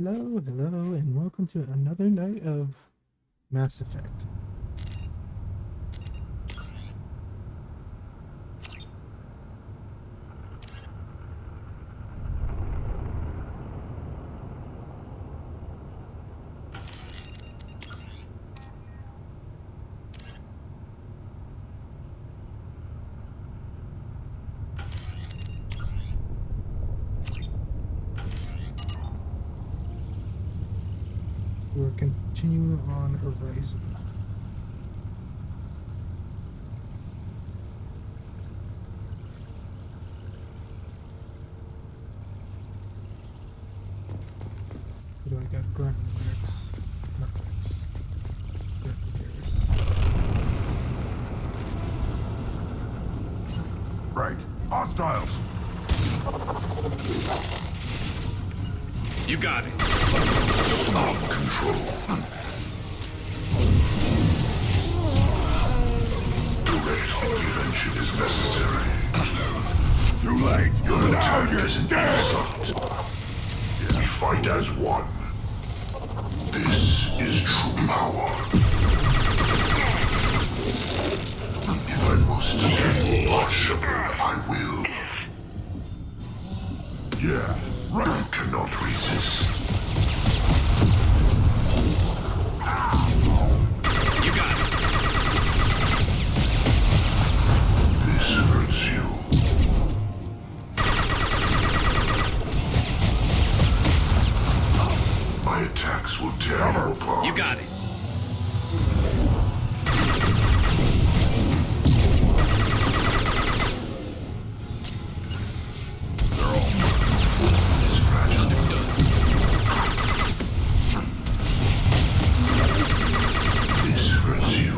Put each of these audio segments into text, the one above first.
Hello, hello, and welcome to another night of Mass Effect. We're continuing on Horizon. What do I got? Grunt lyrics. Not lyrics. Right. Hostiles! You got it. Stop control. Direct intervention is necessary. Too late. Your attack is an insult. We fight as one. This is true power. If I must take Lord Shepard, I will. Yeah, right. You cannot resist. You got it. This hurts you. My attacks will tear you apart. You got it. Is fragile. This hurts you.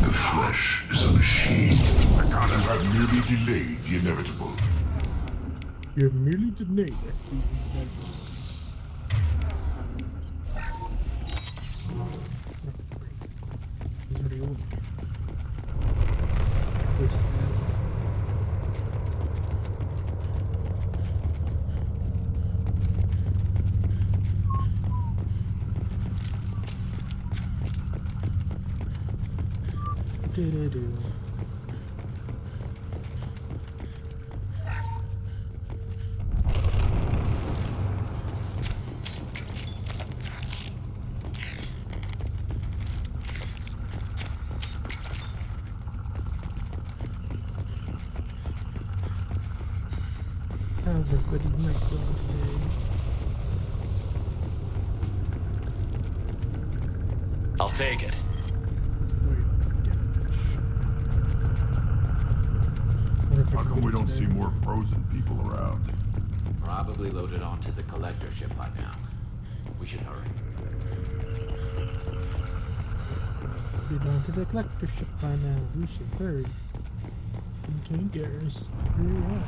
The flesh is a machine. I can't have merely delayed the inevitable. You're merely delayed at the inevitable. He's already old. Waste that. Do-do-do. How's everybody's night going today? I'll take it. Oh, you're like damage. Wonder if I How can come we do don't today. see more frozen people around? Probably loaded onto the collector ship by now. We should hurry. Get on to the collector ship by now. We should hurry. Kinkers, hurry up.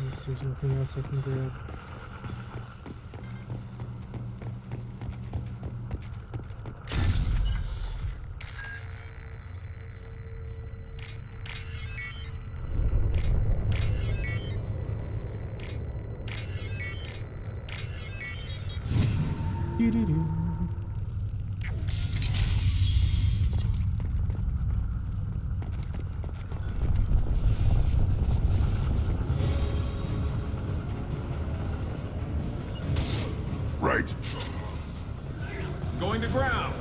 Let's see if there's anything else I can grab. Doo-doo-doo. Right. Going to ground.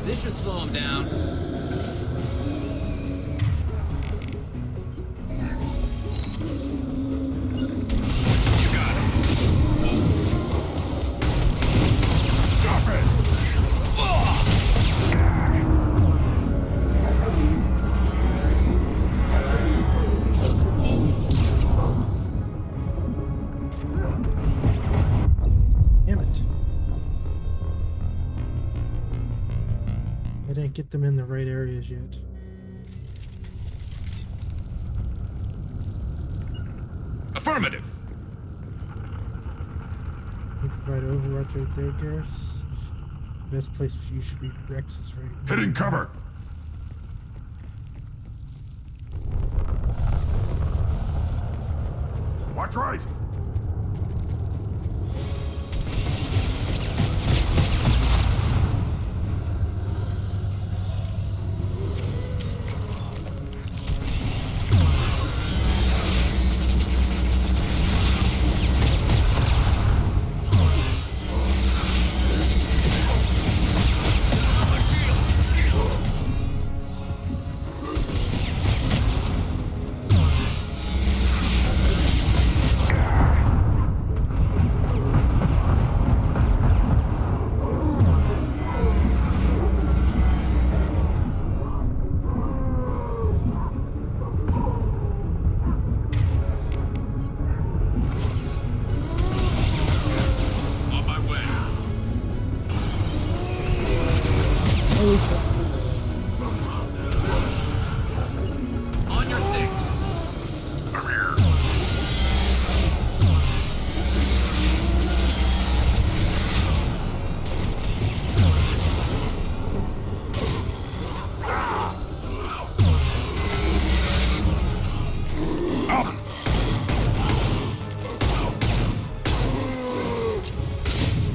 This should slow him down. You got it. Stop it! I didn't get them in the right areas yet. Affirmative. You provide overwatch right there, Garrus. Best place for you should be Rex's right. Hitting cover. Watch right. On my way. On your six. I'm here.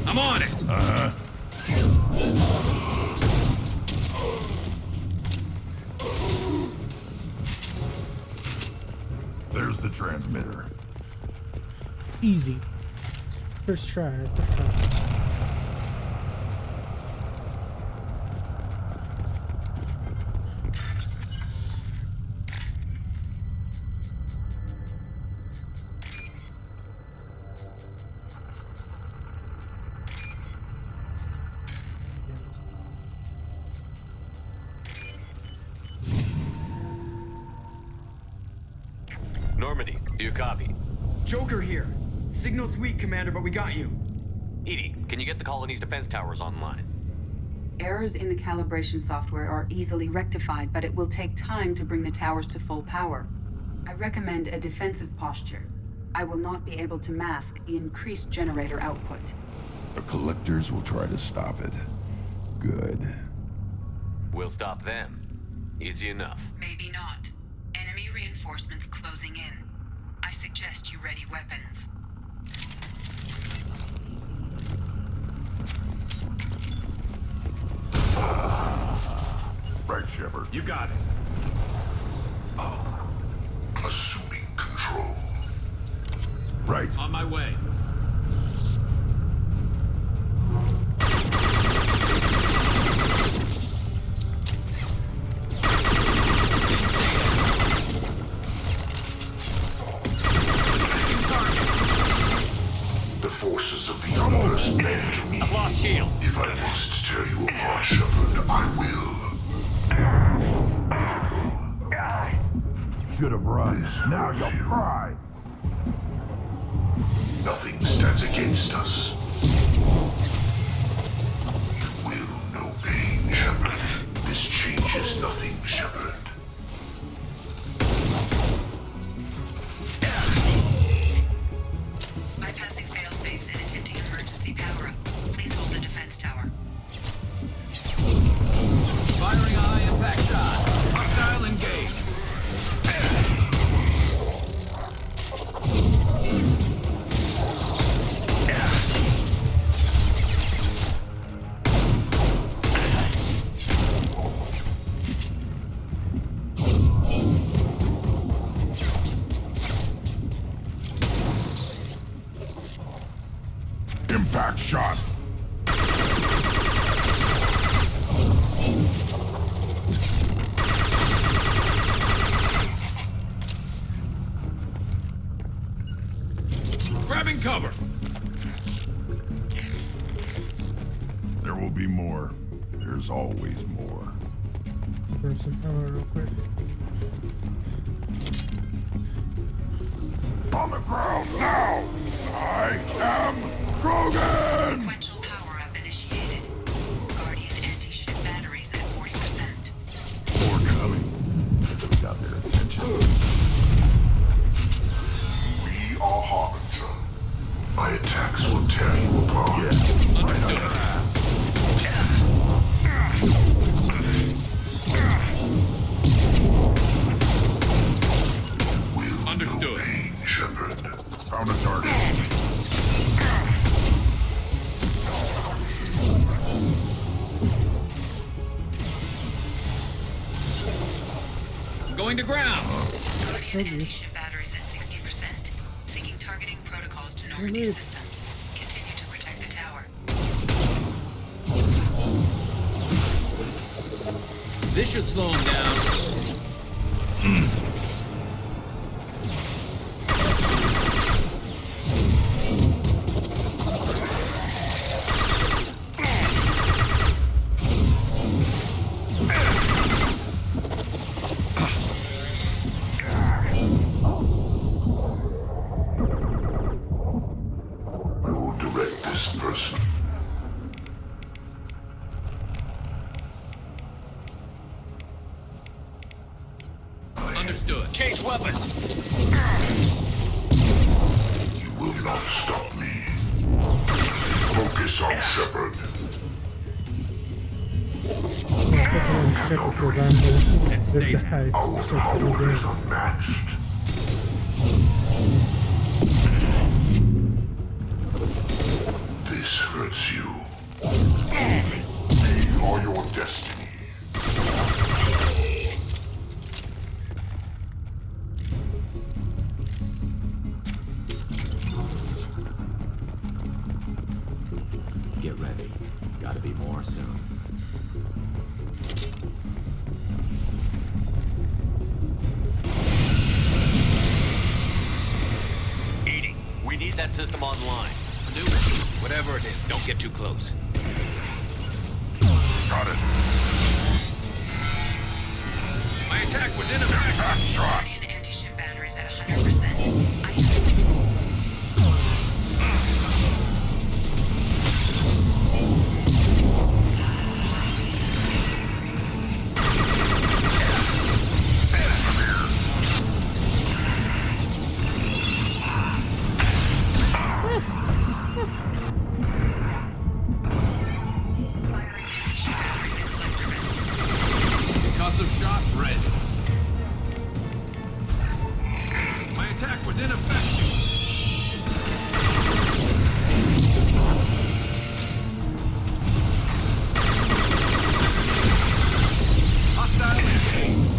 I'm on it. There's the transmitter. Easy. First try. First try. Normandy, do you copy? Joker here. Signal's weak, Commander, but we got you. Edie, can you get the colony's defense towers online? Errors in the calibration software are easily rectified, but it will take time to bring the towers to full power. I recommend a defensive posture. I will not be able to mask the increased generator output. The collectors will try to stop it. Good. We'll stop them. Easy enough. Maybe not. Enemy reinforcements closing in. I suggest you ready weapons. Right, Shepard. You got it. Assuming control. Right. On my way. The forces of the universe bend to me. I've lost shield. If I must tear you apart, Shepard, I will. Should have run. Now you'll cry. Nothing stands against us. You will know pain, Shepard. This changes nothing, Shepard. Bypassing fail-safes and attempting emergency power-up. Please hold the defense tower. Firing eye impact shot. Hostile engaged. Impact shot. Grabbing cover. There will be more. There's always more. Throw some ammo real quick. On the ground now! I am Krogan! Sequential power-up initiated. Guardian anti-ship batteries at 40%. Going to ground. Guardian anti-ship batteries at 60%. Syncing targeting protocols to Normandy systems. Continue to protect the tower. This should slow him down. I will direct this person. Understood. Change weapons. You will not stop me. Focus on Shepard. Our power is unmatched. This hurts you. They are your destiny. Get ready. Gotta be more soon. Edie, we need that system online. Do it. Whatever it is, don't get too close. Got it. My attack was in effect. Guardian anti-ship batteries at 100%. Concussive shot ready. My attack was ineffective. Hostile engaged.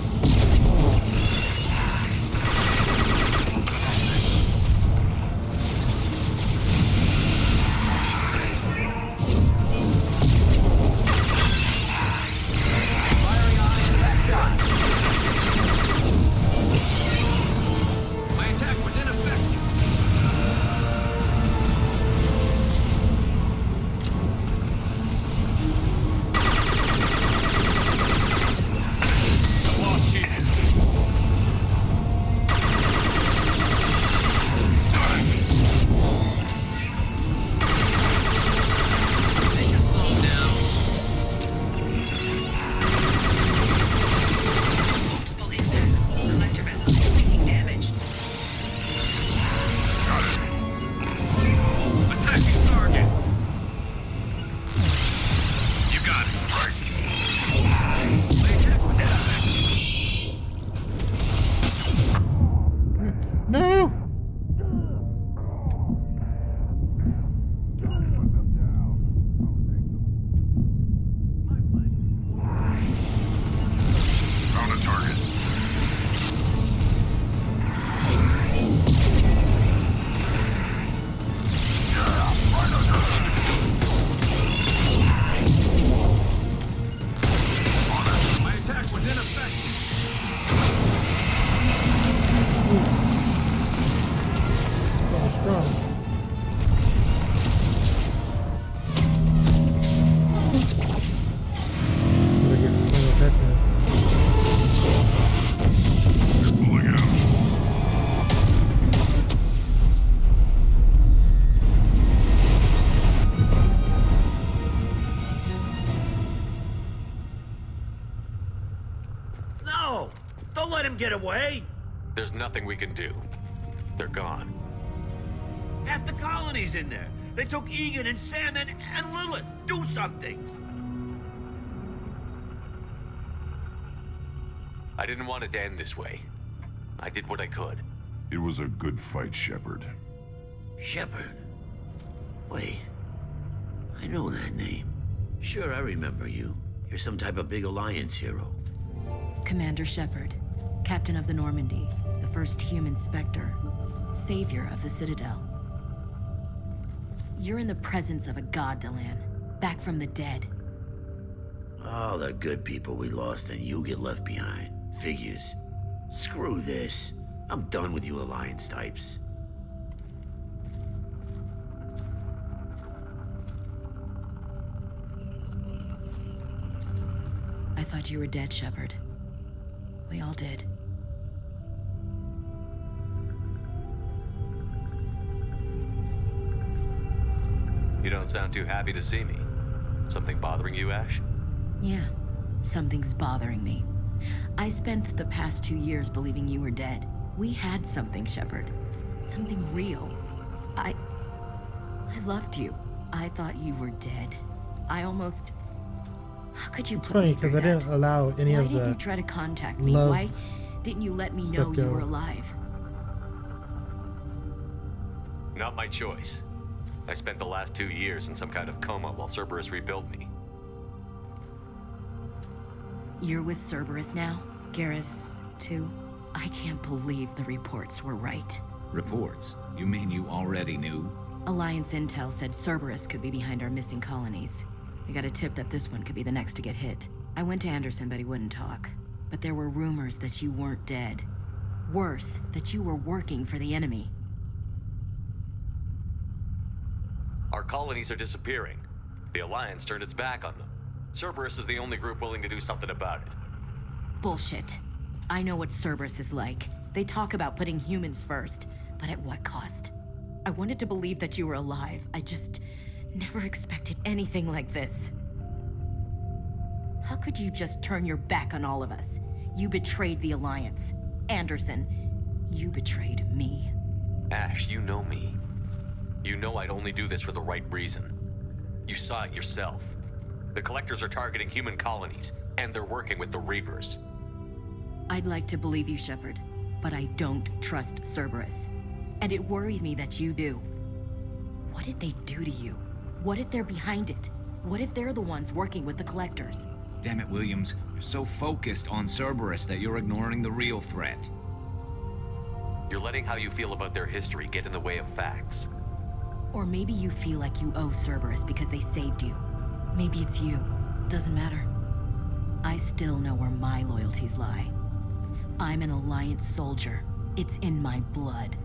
Firing on impact shot. My attack was ineffective. The wall cheated. They can slow him down. Multiple impacts. Collector vessel is taking damage. Attacking target. You got it. Right. My attack was ineffective. No! Found a target. My attack was ineffective. That was strong. Better get control of that thing. Pulling out. No! Don't let him get away! There's nothing we can do. They're gone. Half the colony's in there. They took Egan and Sam and Lilith. Do something! I didn't want it to end this way. I did what I could. It was a good fight, Shepard. Shepard. Wait. I know that name. Sure, I remember you. You're some type of big Alliance hero. Commander Shepard, Captain of the Normandy, the first human Spectre, savior of the Citadel. You're in the presence of a god, Delan, back from the dead. All the good people we lost and you get left behind. Figures. Screw this. I'm done with you Alliance types. I thought you were dead, Shepard. We all did. You don't sound too happy to see me. Something bothering you, Ash? Yeah, something's bothering me. I spent the past 2 years believing you were dead. We had something, Shepard. Something real. I loved you. I thought you were dead. I almost... How could you It's put funny me through because I that? didn't allow any Why of didn't you the try to contact me? love Why didn't you let me know stuff you go. were alive? Not my choice. I spent the last 2 years in some kind of coma while Cerberus rebuilt me. You're with Cerberus now? Garrus, too? I can't believe the reports were right. Reports? You mean you already knew? Alliance intel said Cerberus could be behind our missing colonies. We got a tip that this one could be the next to get hit. I went to Anderson, but he wouldn't talk. But there were rumors that you weren't dead. Worse, that you were working for the enemy. Our colonies are disappearing. The Alliance turned its back on them. Cerberus is the only group willing to do something about it. Bullshit. I know what Cerberus is like. They talk about putting humans first, but at what cost? I wanted to believe that you were alive. I just never expected anything like this. How could you just turn your back on all of us? You betrayed the Alliance. Anderson, you betrayed me. Ash, you know me. You know I'd only do this for the right reason. You saw it yourself. The Collectors are targeting human colonies, and they're working with the Reapers. I'd like to believe you, Shepard, but I don't trust Cerberus. And it worries me that you do. What did they do to you? What if they're behind it? What if they're the ones working with the Collectors? Damn it, Williams. You're so focused on Cerberus that you're ignoring the real threat. You're letting how you feel about their history get in the way of facts. Or maybe you feel like you owe Cerberus because they saved you. Maybe it's you. Doesn't matter. I still know where my loyalties lie. I'm an Alliance soldier. It's in my blood.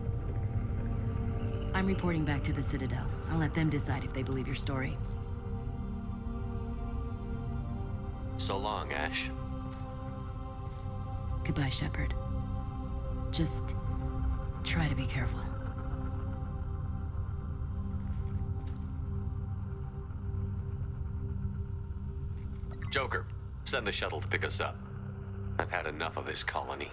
I'm reporting back to the Citadel. I'll let them decide if they believe your story. So long, Ash. Goodbye, Shepard. Just try to be careful. Joker, send the shuttle to pick us up. I've had enough of this colony.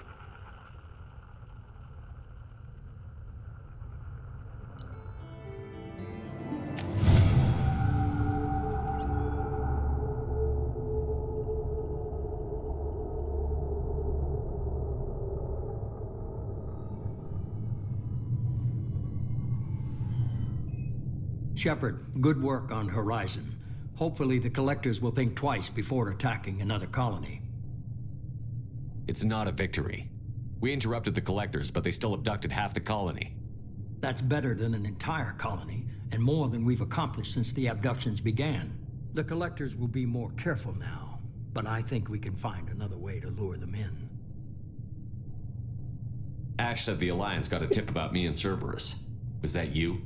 Shepard, good work on Horizon. Hopefully the Collectors will think twice before attacking another colony. It's not a victory. We interrupted the Collectors, but they still abducted half the colony. That's better than an entire colony, and more than we've accomplished since the abductions began. The Collectors will be more careful now, but I think we can find another way to lure them in. Ash said the Alliance got a tip about me and Cerberus. Was that you?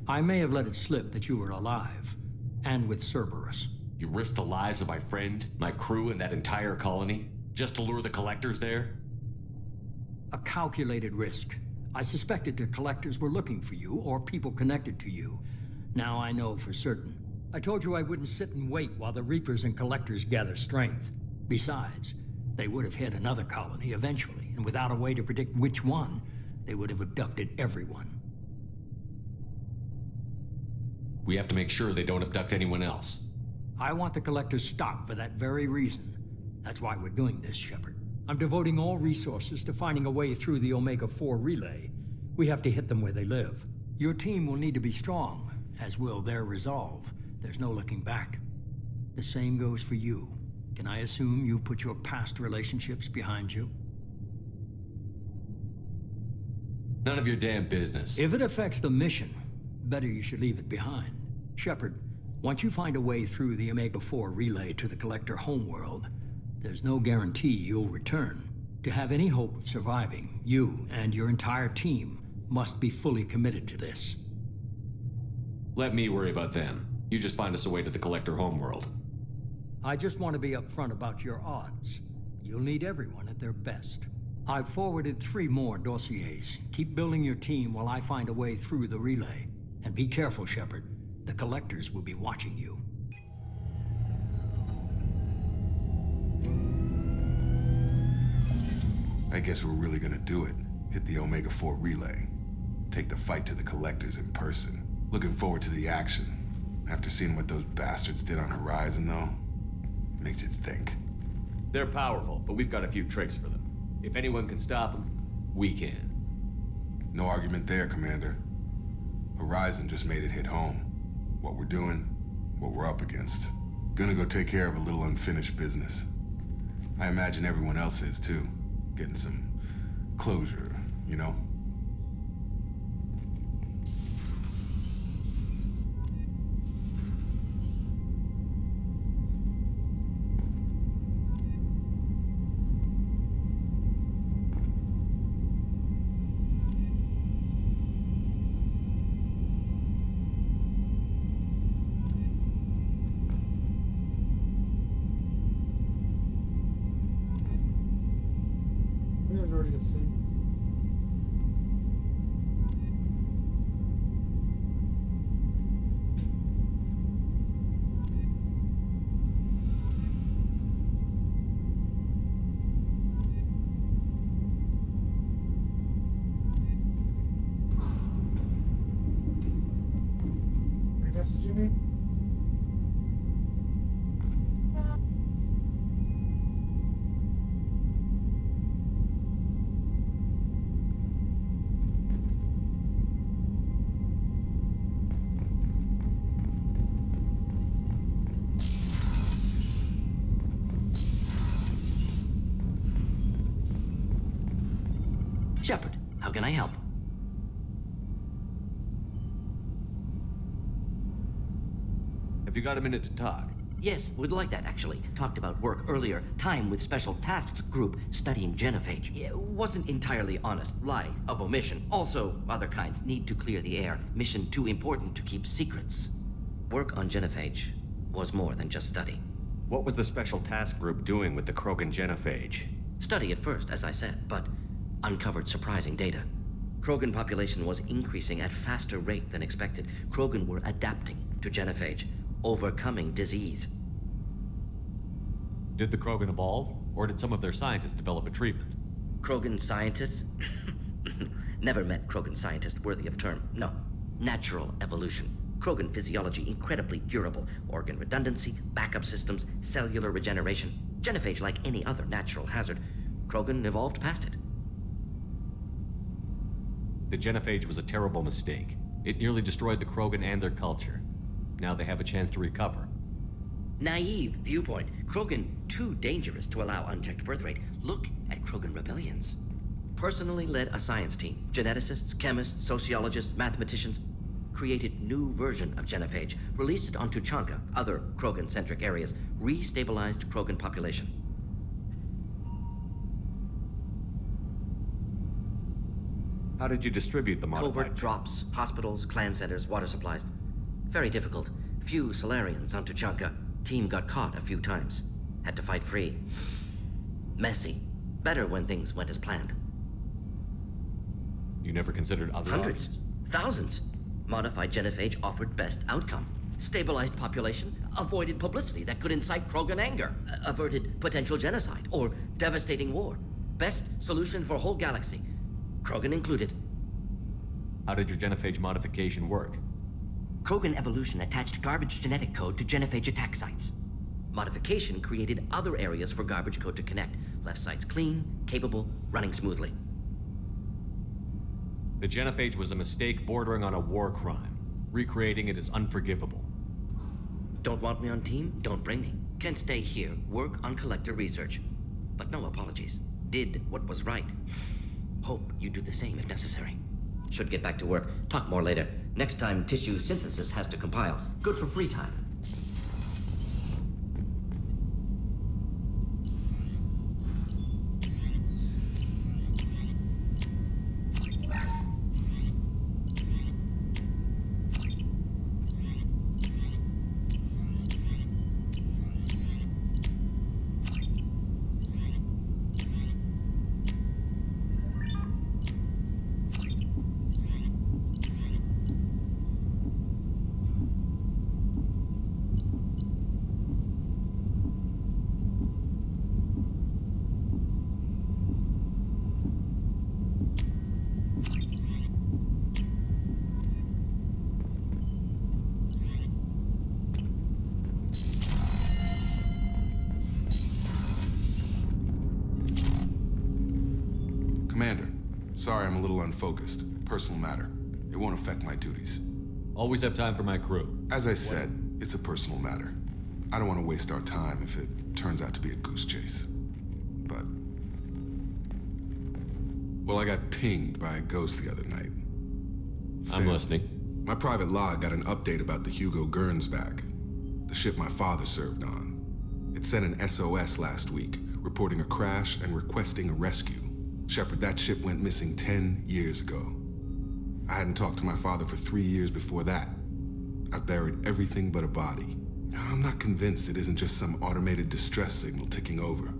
I may have let it slip that you were alive, and with Cerberus. You risked the lives of my friend, my crew, and that entire colony, just to lure the Collectors there? A calculated risk. I suspected the Collectors were looking for you, or people connected to you. Now I know for certain. I told you I wouldn't sit and wait while the Reapers and Collectors gather strength. Besides, they would have hit another colony eventually, and without a way to predict which one, they would have abducted everyone. We have to make sure they don't abduct anyone else. I want the Collectors stopped for that very reason. That's why we're doing this, Shepard. I'm devoting all resources to finding a way through the Omega-4 relay. We have to hit them where they live. Your team will need to be strong, as will their resolve. There's no looking back. The same goes for you. Can I assume you've put your past relationships behind you? None of your damn business. If it affects the mission, better you should leave it behind. Shepard, once you find a way through the Omega-4 relay to the Collector homeworld, there's no guarantee you'll return. To have any hope of surviving, you and your entire team must be fully committed to this. Let me worry about them. You just find us a way to the Collector homeworld. I just want to be upfront about your odds. You'll need everyone at their best. I've forwarded 3 more dossiers. Keep building your team while I find a way through the relay. And be careful, Shepard. The Collectors will be watching you. I guess we're really gonna do it. Hit the Omega-4 relay. Take the fight to the Collectors in person. Looking forward to the action. After seeing what those bastards did on Horizon, though, makes you think. They're powerful, but we've got a few tricks for them. If anyone can stop them, we can. No argument there, Commander. Horizon just made it hit home. What we're doing, what we're up against. Gonna go take care of a little unfinished business. I imagine everyone else is, too. Getting some closure, you know? I've already got sleep. What message you need? Shepard, how can I help? Have you got a minute to talk? Yes, would like that, actually. Talked about work earlier. Time with Special Tasks Group studying genophage. It wasn't entirely honest. Lie of omission. Also, other kinds need to clear the air. Mission too important to keep secrets. Work on genophage was more than just study. What was the Special Task Group doing with the Krogan genophage? Study at first, as I said, but uncovered surprising data. Krogan population was increasing at faster rate than expected. Krogan were adapting to genophage, overcoming disease. Did the Krogan evolve, or did some of their scientists develop a treatment? Krogan scientists? Never met Krogan scientist worthy of term. No. Natural evolution. Krogan physiology incredibly durable. Organ redundancy, backup systems, cellular regeneration. Genophage like any other natural hazard. Krogan evolved past it. The genophage was a terrible mistake. It nearly destroyed the Krogan and their culture. Now they have a chance to recover. Naive viewpoint. Krogan too dangerous to allow unchecked birth rate. Look at Krogan rebellions. Personally led a science team. Geneticists, chemists, sociologists, mathematicians. Created new version of genophage. Released it on Tuchanka, other Krogan-centric areas. Restabilized Krogan population. How did you distribute the modified? Covert drops, hospitals, clan centers, water supplies. Very difficult. Few Solarians on Tuchanka. Team got caught a few times. Had to fight free. Messy. Better when things went as planned. You never considered other Hundreds. options? Thousands. Modified genophage offered best outcome. Stabilized population, avoided publicity that could incite Krogan anger, averted potential genocide or devastating war. Best solution for whole galaxy. Krogan included. How did your genophage modification work? Krogan evolution attached garbage genetic code to genophage attack sites. Modification created other areas for garbage code to connect. Left sites clean, capable, running smoothly. The genophage was a mistake bordering on a war crime. Recreating it is unforgivable. Don't want me on team? Don't bring me. Can stay here, work on collector research. But no apologies. Did what was right. Hope you do the same if necessary. Should get back to work. Talk more later. Next time, tissue synthesis has to compile. Good for free time. Commander, sorry I'm a little unfocused. Personal matter. It won't affect my duties. Always have time for my crew. As I said, it's a personal matter. I don't want to waste our time if it turns out to be a goose chase. But... well, I got pinged by a ghost the other night. I'm listening. My private log got an update about the Hugo Gernsback, the ship my father served on. It sent an SOS last week, reporting a crash and requesting a rescue. Shepard, that ship went missing 10 years ago. I hadn't talked to my father for 3 years before that. I've buried everything but a body. I'm not convinced it isn't just some automated distress signal ticking over.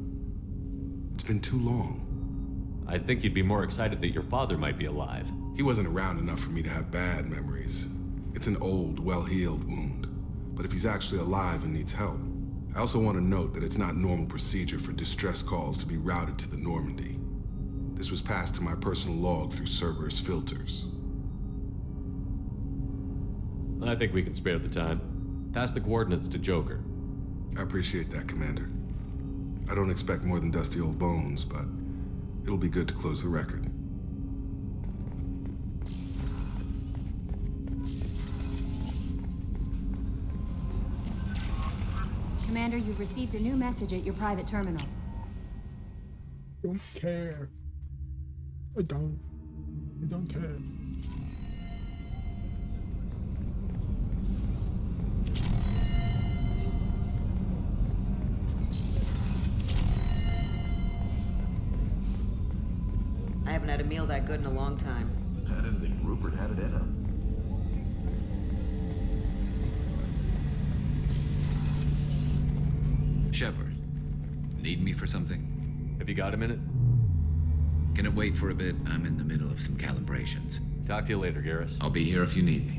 It's been too long. I'd think you'd be more excited that your father might be alive. He wasn't around enough for me to have bad memories. It's an old, well-healed wound. But if he's actually alive and needs help, I also want to note that it's not normal procedure for distress calls to be routed to the Normandy. This was passed to my personal log through Cerberus filters. I think we can spare the time. Pass the coordinates to Joker. I appreciate that, Commander. I don't expect more than dusty old bones, but it'll be good to close the record. Commander, you've received a new message at your private terminal. Don't care. I don't care. I haven't had a meal that good in a long time. I didn't think Rupert had it in him. Shepard, need me for something? Have you got a minute? Can it wait for a bit? I'm in the middle of some calibrations. Talk to you later, Garrus. I'll be here if you need me.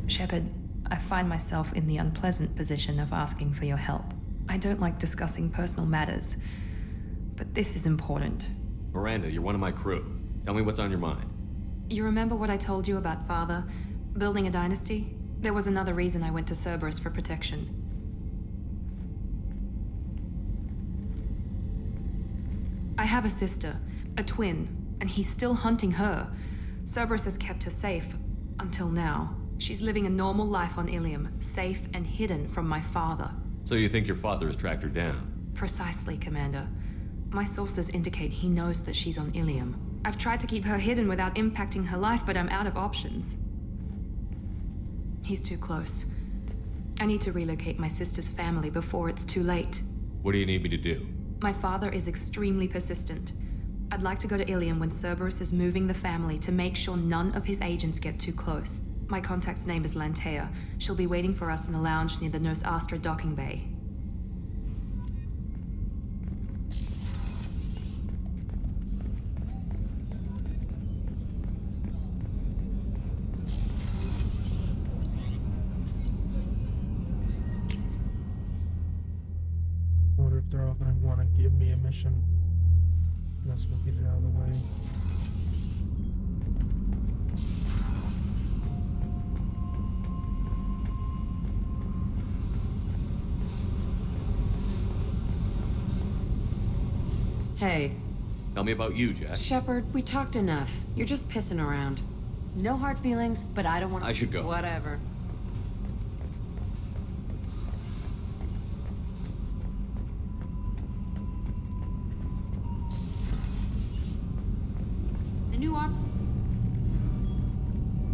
Shepard, I find myself in the unpleasant position of asking for your help. I don't like discussing personal matters, but this is important. Miranda, you're one of my crew. Tell me what's on your mind. You remember what I told you about Father? Building a dynasty? There was another reason I went to Cerberus for protection. I have a sister, a twin, and he's still hunting her. Cerberus has kept her safe, until now. She's living a normal life on Ilium, safe and hidden from my father. So you think your father has tracked her down? Precisely, Commander. My sources indicate he knows that she's on Ilium. I've tried to keep her hidden without impacting her life, but I'm out of options. He's too close. I need to relocate my sister's family before it's too late. What do you need me to do? My father is extremely persistent. I'd like to go to Ilium when Cerberus is moving the family to make sure none of his agents get too close. My contact's name is Lantea. She'll be waiting for us in a lounge near the Nos Astra docking bay. I wonder if they're all gonna want to give me a mission. Let's go get it out of the way. Hey. Tell me about you, Jack. Shepard, we talked enough. You're just pissing around. No hard feelings, but I don't want to... I should go. Whatever. The new op...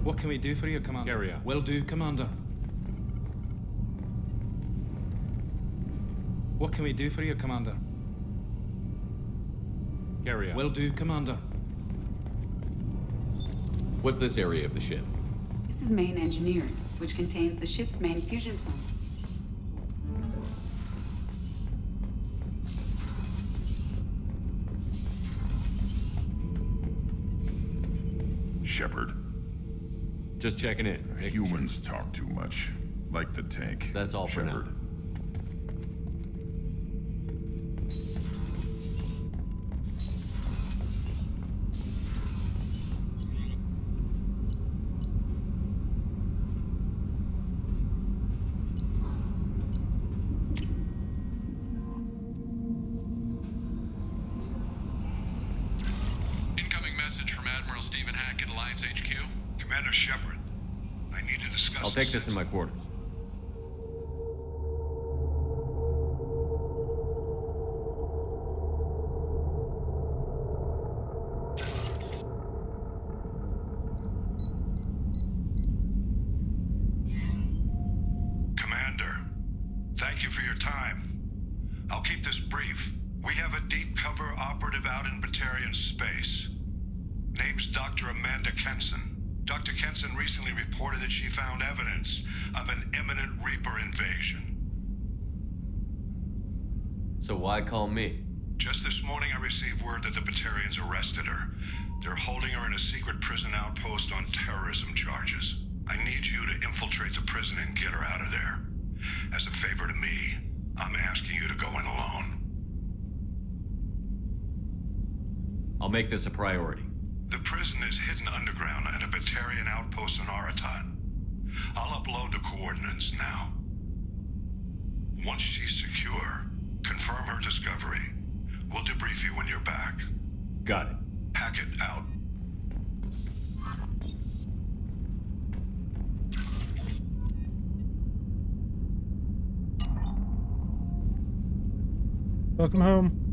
What can we do for you, Commander? Carry on. Will do, Commander. What can we do for you, Commander? Carry on. Will do, Commander. What's this area of the ship? This is main engineering, which contains the ship's main fusion plant. Shepard. Just checking in. Humans talk too much. Like the tank. That's all for now. Shepard. Stephen Hackett, Alliance HQ. Commander Shepard, I need to discuss... I'll take this in my quarters. Commander, thank you for your time. I'll keep this brief. We have a deep cover operative out in Batarian space. Name's Dr. Amanda Kenson. Dr. Kenson recently reported that she found evidence of an imminent Reaper invasion. So why call me? Just this morning I received word that the Batarians arrested her. They're holding her in a secret prison outpost on terrorism charges. I need you to infiltrate the prison and get her out of there. As a favor to me, I'm asking you to go in alone. I'll make this a priority. The prison is hidden underground at a Batarian outpost in Araton. I'll upload the coordinates now. Once she's secure, confirm her discovery. We'll debrief you when you're back. Got it. Hackett out. Welcome home.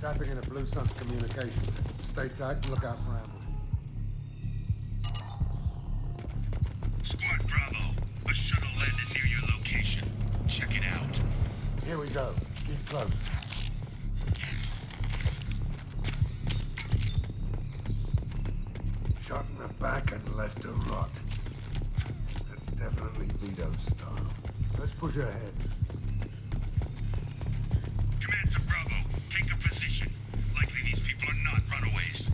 Tapping into Blue Sun's communications. Stay tight and look out for ambush. Squad Bravo, a shuttle landed near your location. Check it out. Here we go. Keep close. Shot in the back and left to rot. That's definitely Vito's style. Let's push ahead. Command to Bravo, take a position. Likely these people are not runaways.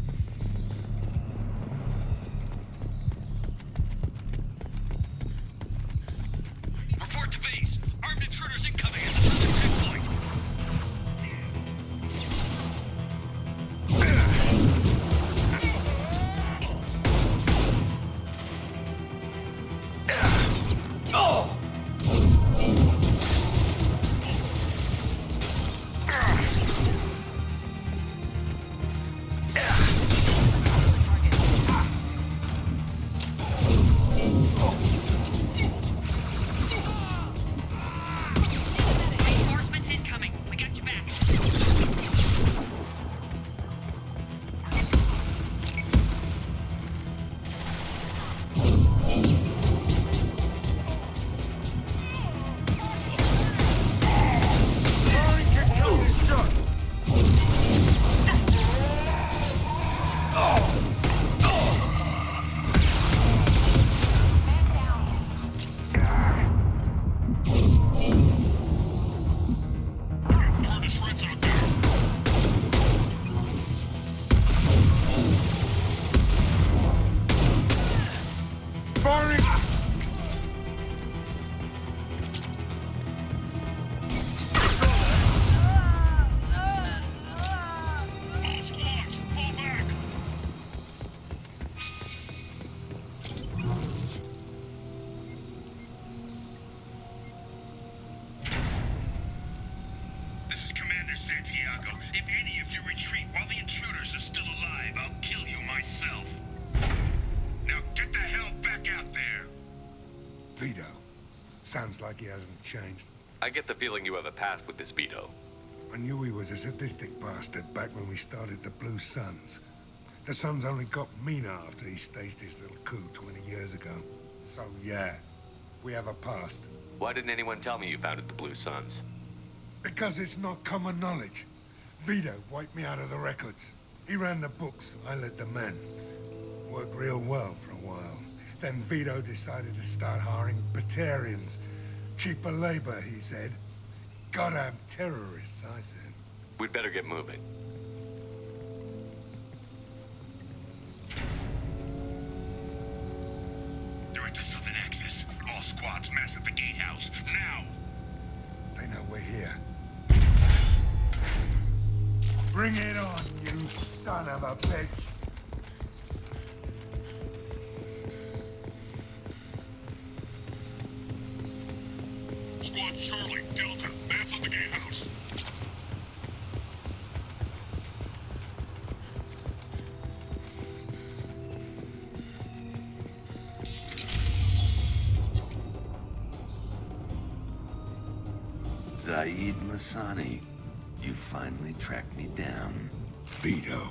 Report to base. Armed intruders incoming at the southern checkpoint. Reinforcements incoming. We got you back. This is Commander Santiago. If any of you retreat while the intruders are still alive, I'll kill you myself. Now get the hell back out there. Vito. Sounds like he hasn't changed. I get the feeling you have a past with this Vito. I knew he was a sadistic bastard back when we started the Blue Suns. The Suns only got meaner after he staged his little coup 20 years ago. So yeah, we have a past. Why didn't anyone tell me you founded the Blue Suns? Because it's not common knowledge. Vito wiped me out of the records. He ran the books, I led the men. Worked real well for a while. Then Vito decided to start hiring Batarians. Cheaper labor, he said. Goddamn terrorists, I said. We'd better get moving. They're at the southern axis. All squads mass at the gatehouse. Now! They know we're here. Bring it on, you son of a bitch! Squad Charlie, Delta, mass on the gatehouse. Zaid Masani, you finally tracked me down. Vito.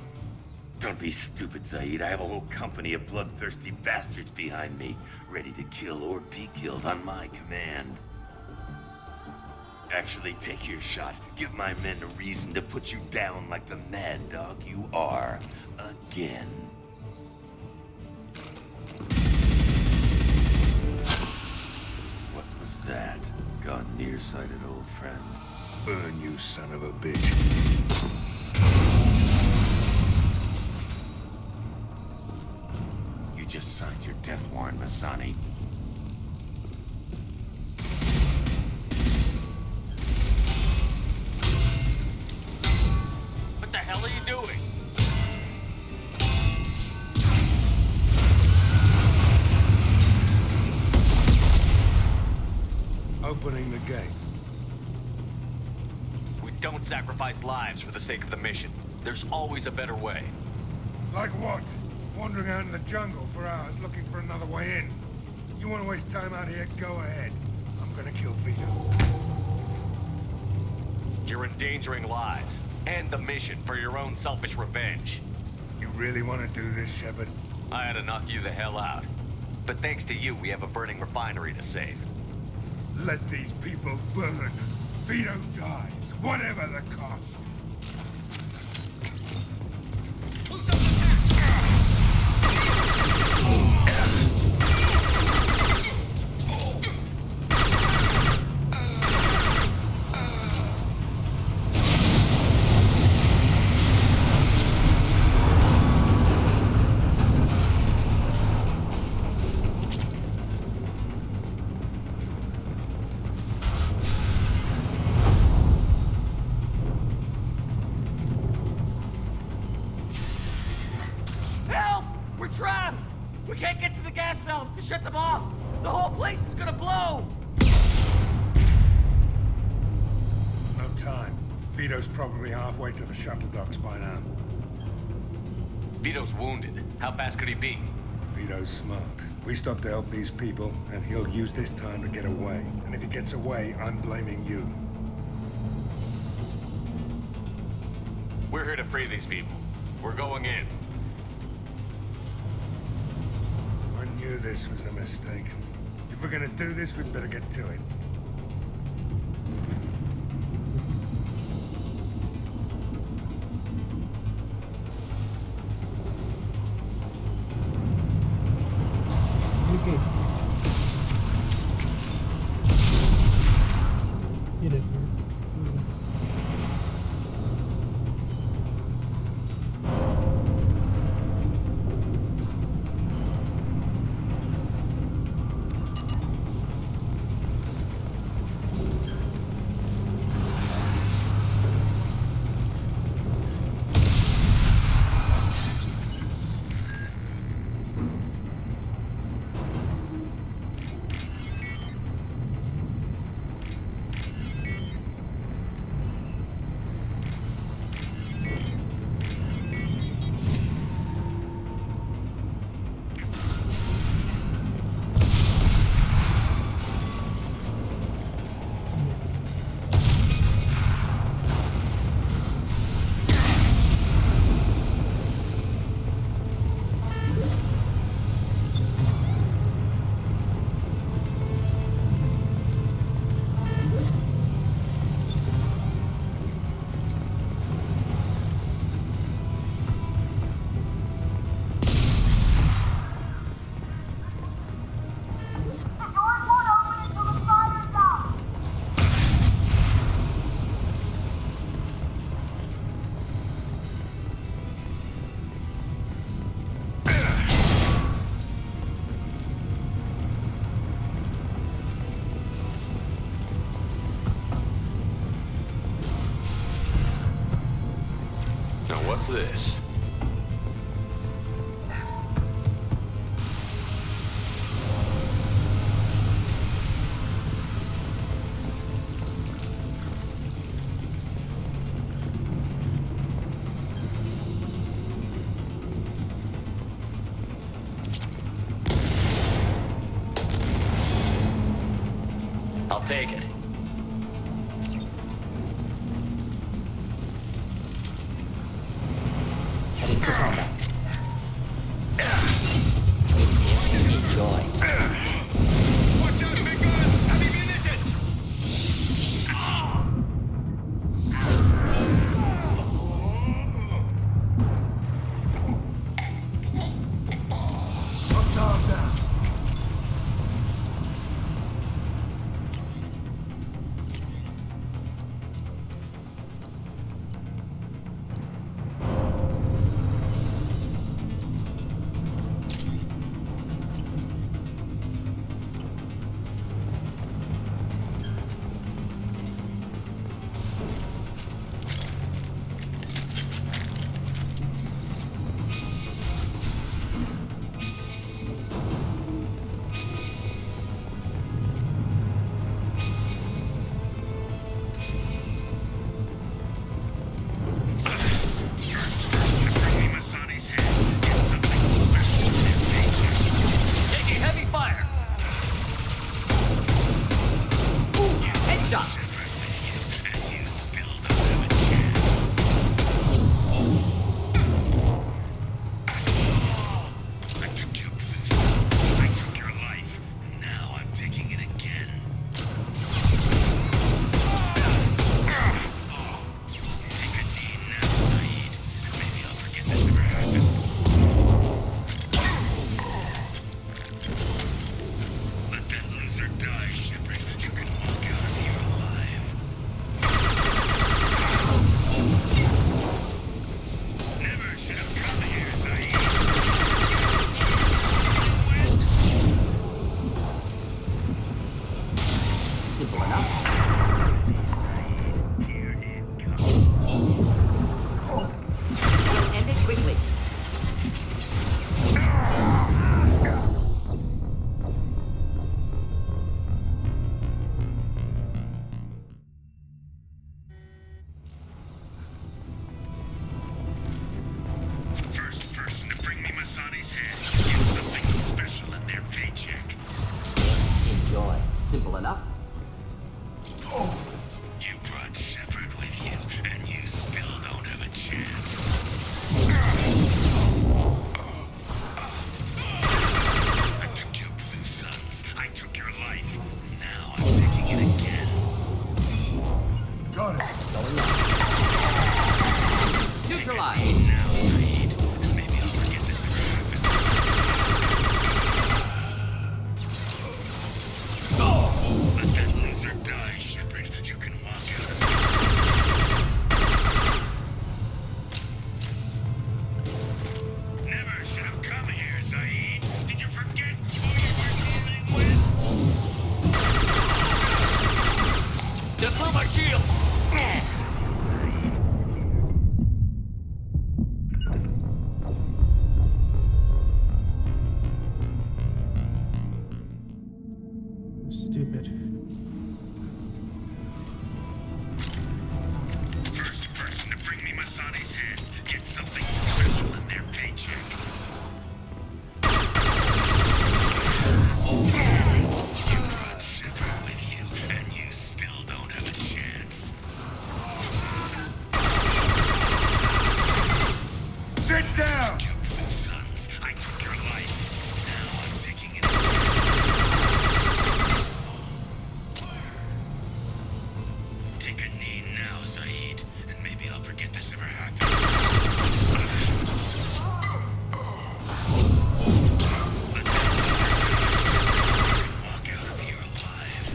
Don't be stupid, Zaid. I have a whole company of bloodthirsty bastards behind me, ready to kill or be killed on my command. Actually, take your shot. Give my men a reason to put you down like the mad dog you are. Again. What was that? Gone nearsighted, old friend. Burn, you son of a bitch. You just signed your death warrant, Masani. What the hell are you doing? Opening the gate. We don't sacrifice lives for the sake of the mission. There's always a better way. Like what? Wandering out in the jungle for hours looking for another way in. You want to waste time out here? Go ahead. I'm gonna kill Vito. You're endangering lives. End the mission for your own selfish revenge. You really want to do this, Shepard? I had to knock you the hell out. But thanks to you, we have a burning refinery to save. Let these people burn. Vito dies, whatever the cost. Help! We're trapped! We can't get to the gas valves to shut them off! The whole place is gonna blow! No time. Vito's probably halfway to the shuttle docks by now. Vito's wounded. How fast could he be? Vito's smart. We stop to help these people, and he'll use this time to get away. And if he gets away, I'm blaming you. We're here to free these people. We're going in. I knew this was a mistake. If we're gonna do this, we'd better get to it. Okay. Get it. Now what's this? I'll take it. Heading to combat. Enjoy. Watch out, big gun! Heavy munitions! Hostile down. enough? You brought Shepard with you, and you still don't have a chance. I took your blue suns. I took your life. Now I'm taking it again. Got it. Neutralize. Now, Saeed. Maybe I'll forget this ever happened. Let that loser die, Shepard. You can walk out of here. Never should have come here, Saeed. Did you forget who you were dealing with? Deploy my shield! Stupid. First person to bring me Masani's head gets something special in their paycheck. You brought Shepard with you, and you still don't have a chance. Sit down! I took your blue suns. I took your life. Now I'm taking it. Take a knee now, Saeed, and maybe I'll forget this ever happened. Let that walk out of here alive.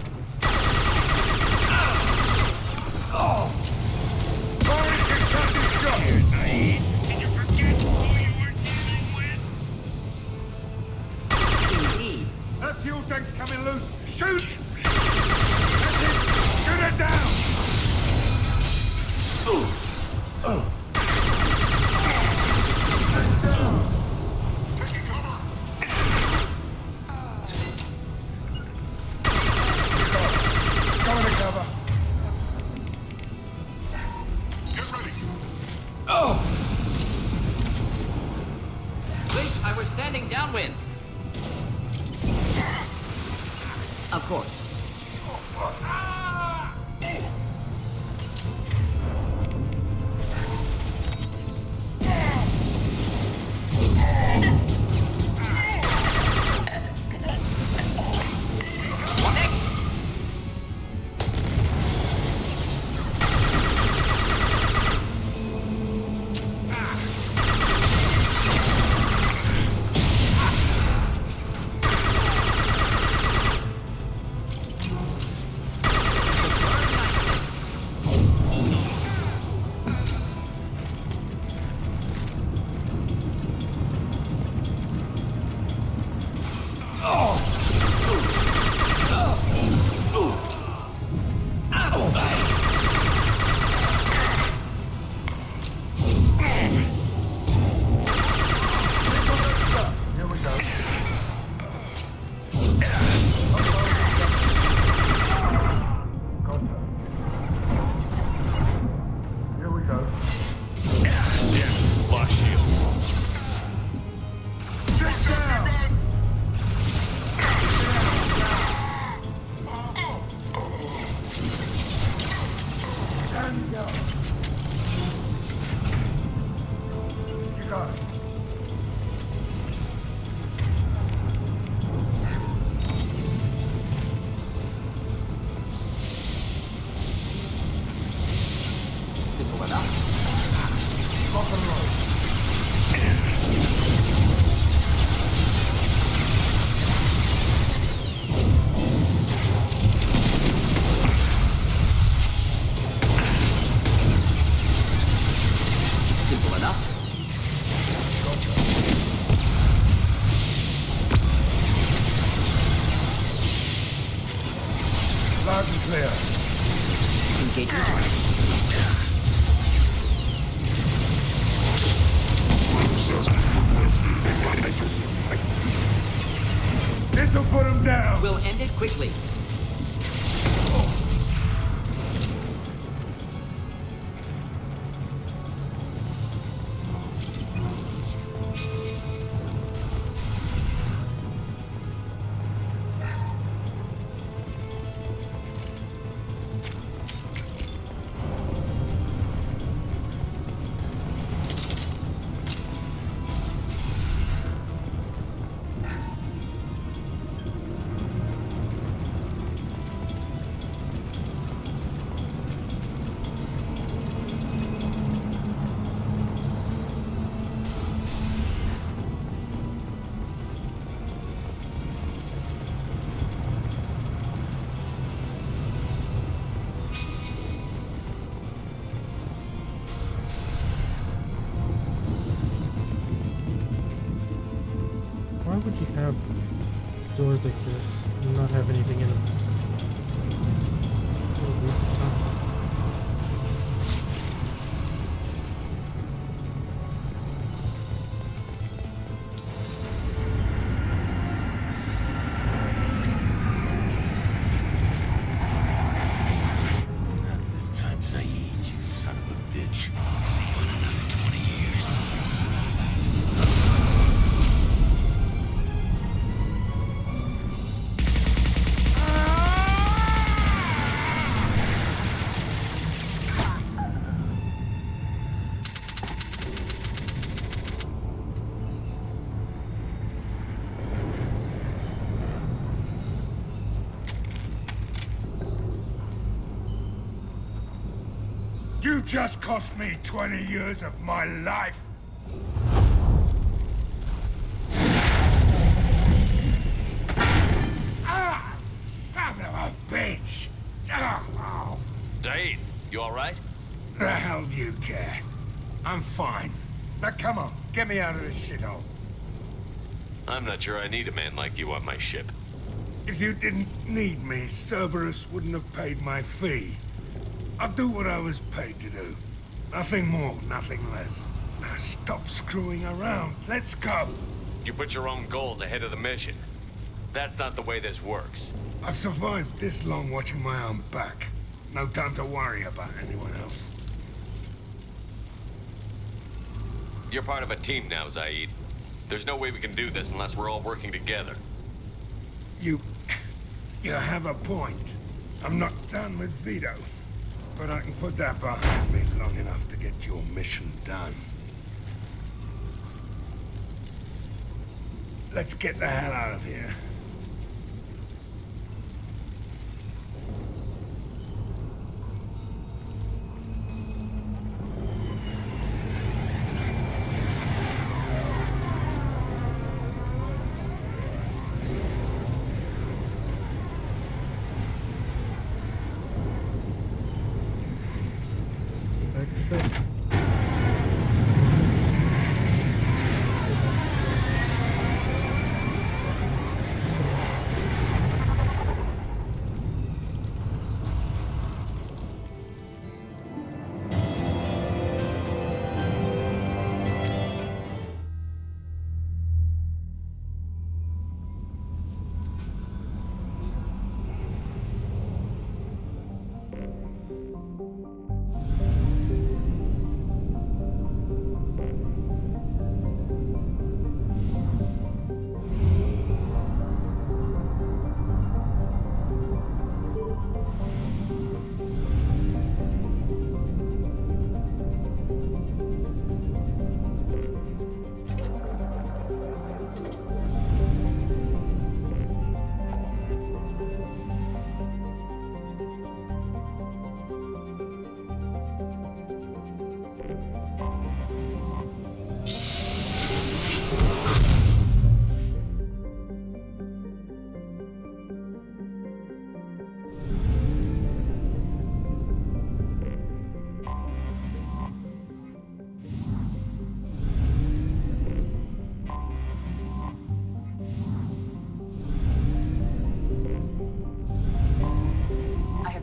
Sorry, Kentucky shot! Here, Saeed. Did you forget who you were dealing with? Indeed. That fuel tank's coming loose. Shoot! That's it. Shoot it down! Go into cover. Get ready. Wait, I was standing downwind. Of course. What next? Here we go. Here we go. Lock shields. Sit down! Stand down. You got it. Simple enough. Lock and roll. Simple enough. Loud and clear. Engagement. This'll put him down. We'll end it quickly. would you have doors like this and not have anything in them? What a waste of time. Not this time, Saeed, you son of a bitch. See you in another 20 years. You just cost me 20 years of my life. Ah! Son of a bitch! Oh. Saeed, you alright? The hell do you care? I'm fine. Now come on, get me out of this shithole. I'm not sure I need a man like you on my ship. If you didn't need me, Cerberus wouldn't have paid my fee. I'll do what I was paid to do. Nothing more, nothing less. Now stop screwing around. Let's go. You put your own goals ahead of the mission. That's not the way this works. I've survived this long watching my own back. No time to worry about anyone else. You're part of a team now, Saeed. There's no way we can do this unless we're all working together. You have a point. I'm not done with Vito. But I can put that behind me long enough to get your mission done. Let's get the hell out of here.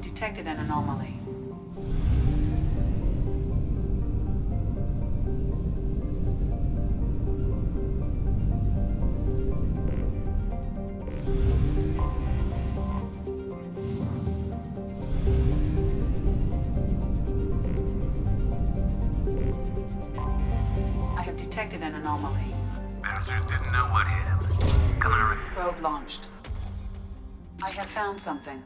Detected an anomaly. I have detected an anomaly. Bastards didn't know what hit him. Coming around. Probe launched. I have found something.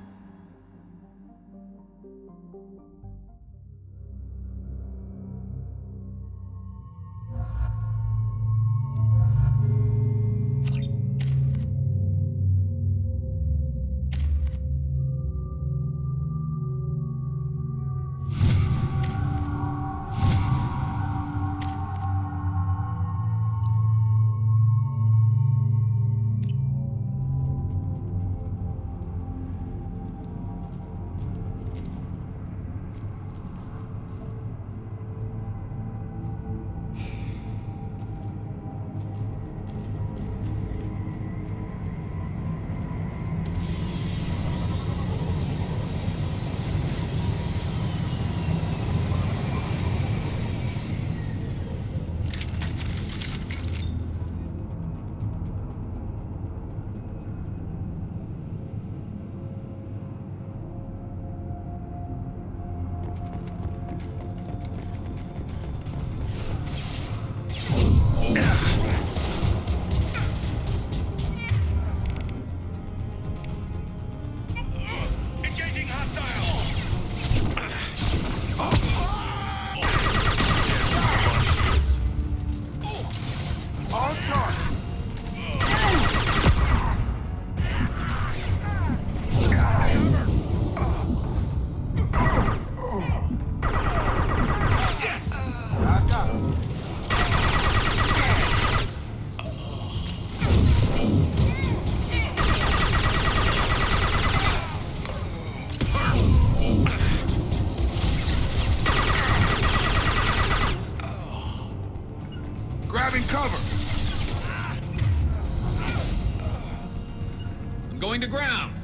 I'm going to ground.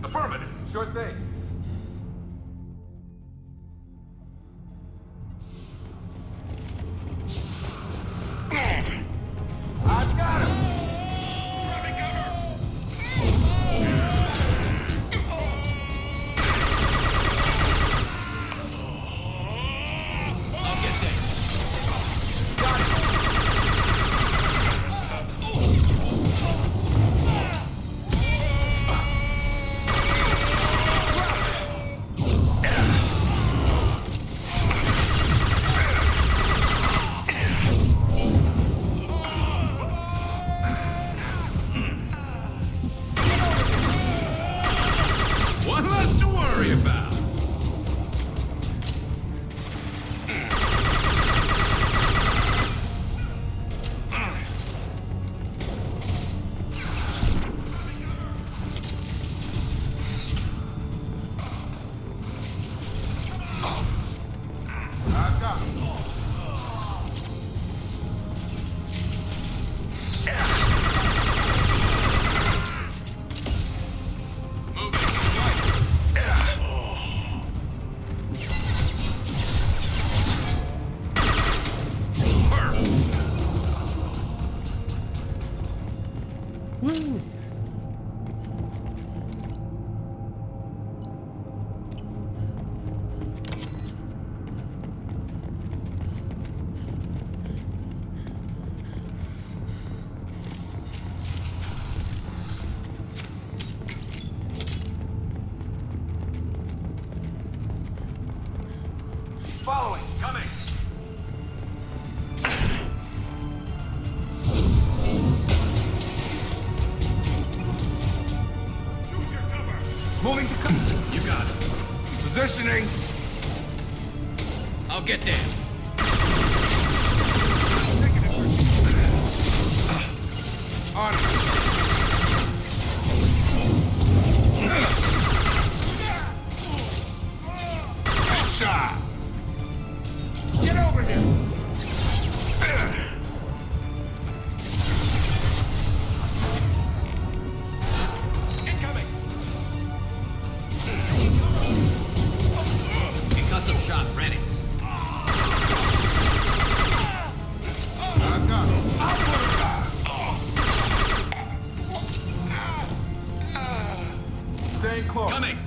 Affirmative. Sure thing. I've got him! Grabbing cover! I'll get there. One less to worry about. I've got him. Woo! Following. Coming. Moving to cover. You got it. Positioning. I'll get there. On it. Headshot. Get over here. Incoming. Concussive shot ready. I've got him. I'll put him back. Stay close. Coming.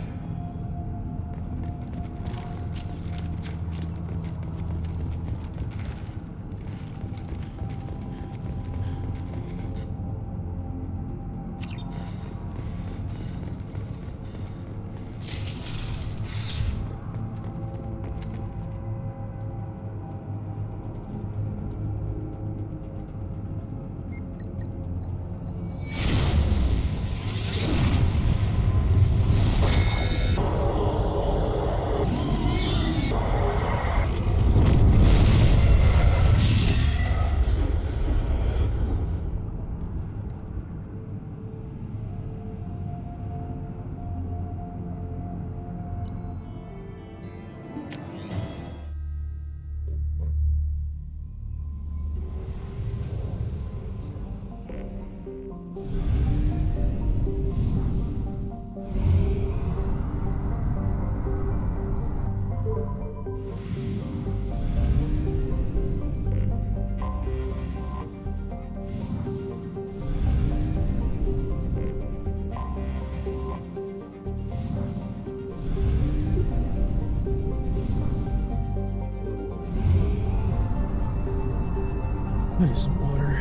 I need some water.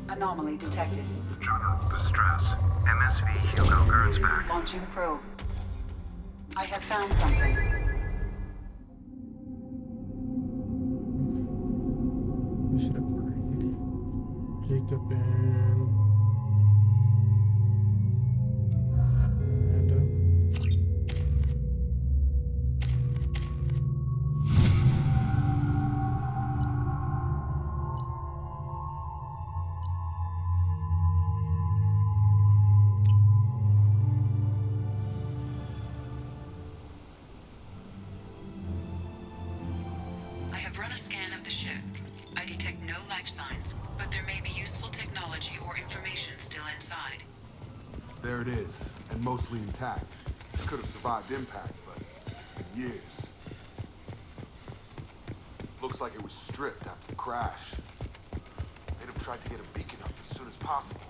Anomaly detected. Juno, this is Stress. MSV Hugo Gernsback. Launching probe. I have found something. We should have worried. Jacob and have run a scan of the ship. I detect no life signs, but there may be useful technology or information still inside. There it is, and mostly intact. It could have survived impact, but it's been years. Looks like it was stripped after the crash. They'd have tried to get a beacon up as soon as possible.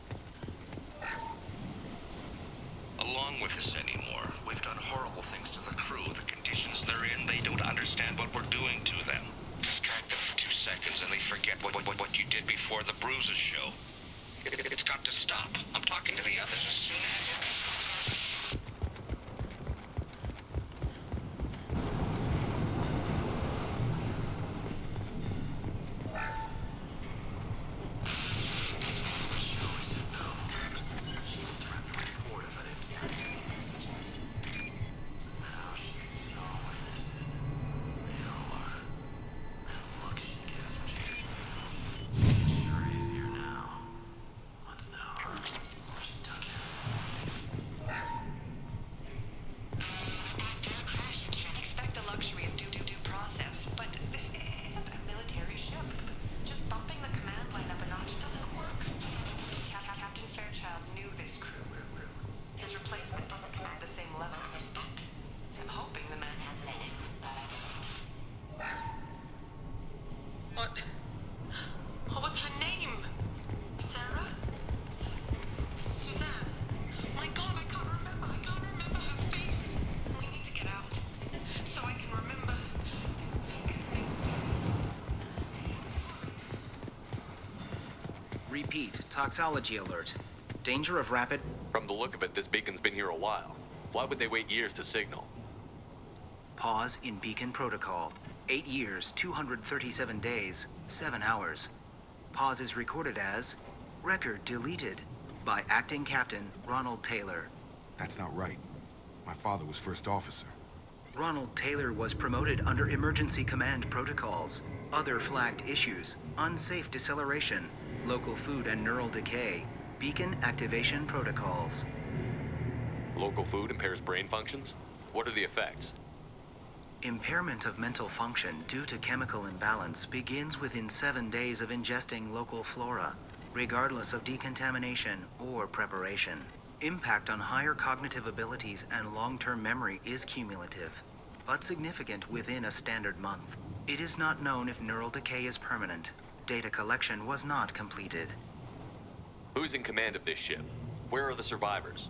Along with this anymore. We've done horrible things to the crew. The conditions they're in, they don't understand what we're doing to them. Distract them for 2 seconds and they forget what you did before the bruises show. It's got to stop. I'm talking to the others as soon as it... What was her name? Sarah? Suzanne? My God, I can't remember. I can't remember her face. We need to get out so I can remember. Repeat, toxology alert. Danger of rapid... From the look of it, this beacon's been here a while. Why would they wait years to signal? Pause in beacon protocol. 8 years, 237 days, 7 hours. Pause is recorded as record deleted by Acting Captain Ronald Taylor. That's not right. My father was first officer. Ronald Taylor was promoted under emergency command protocols. Other flagged issues: unsafe deceleration, local food and neural decay, beacon activation protocols. Local food impairs brain functions? What are the effects? Impairment of mental function due to chemical imbalance begins within 7 days of ingesting local flora, regardless of decontamination or preparation. Impact on higher cognitive abilities and long-term memory is cumulative, but significant within a standard month. It is not known if neural decay is permanent. Data collection was not completed. Who's in command of this ship? Where are the survivors?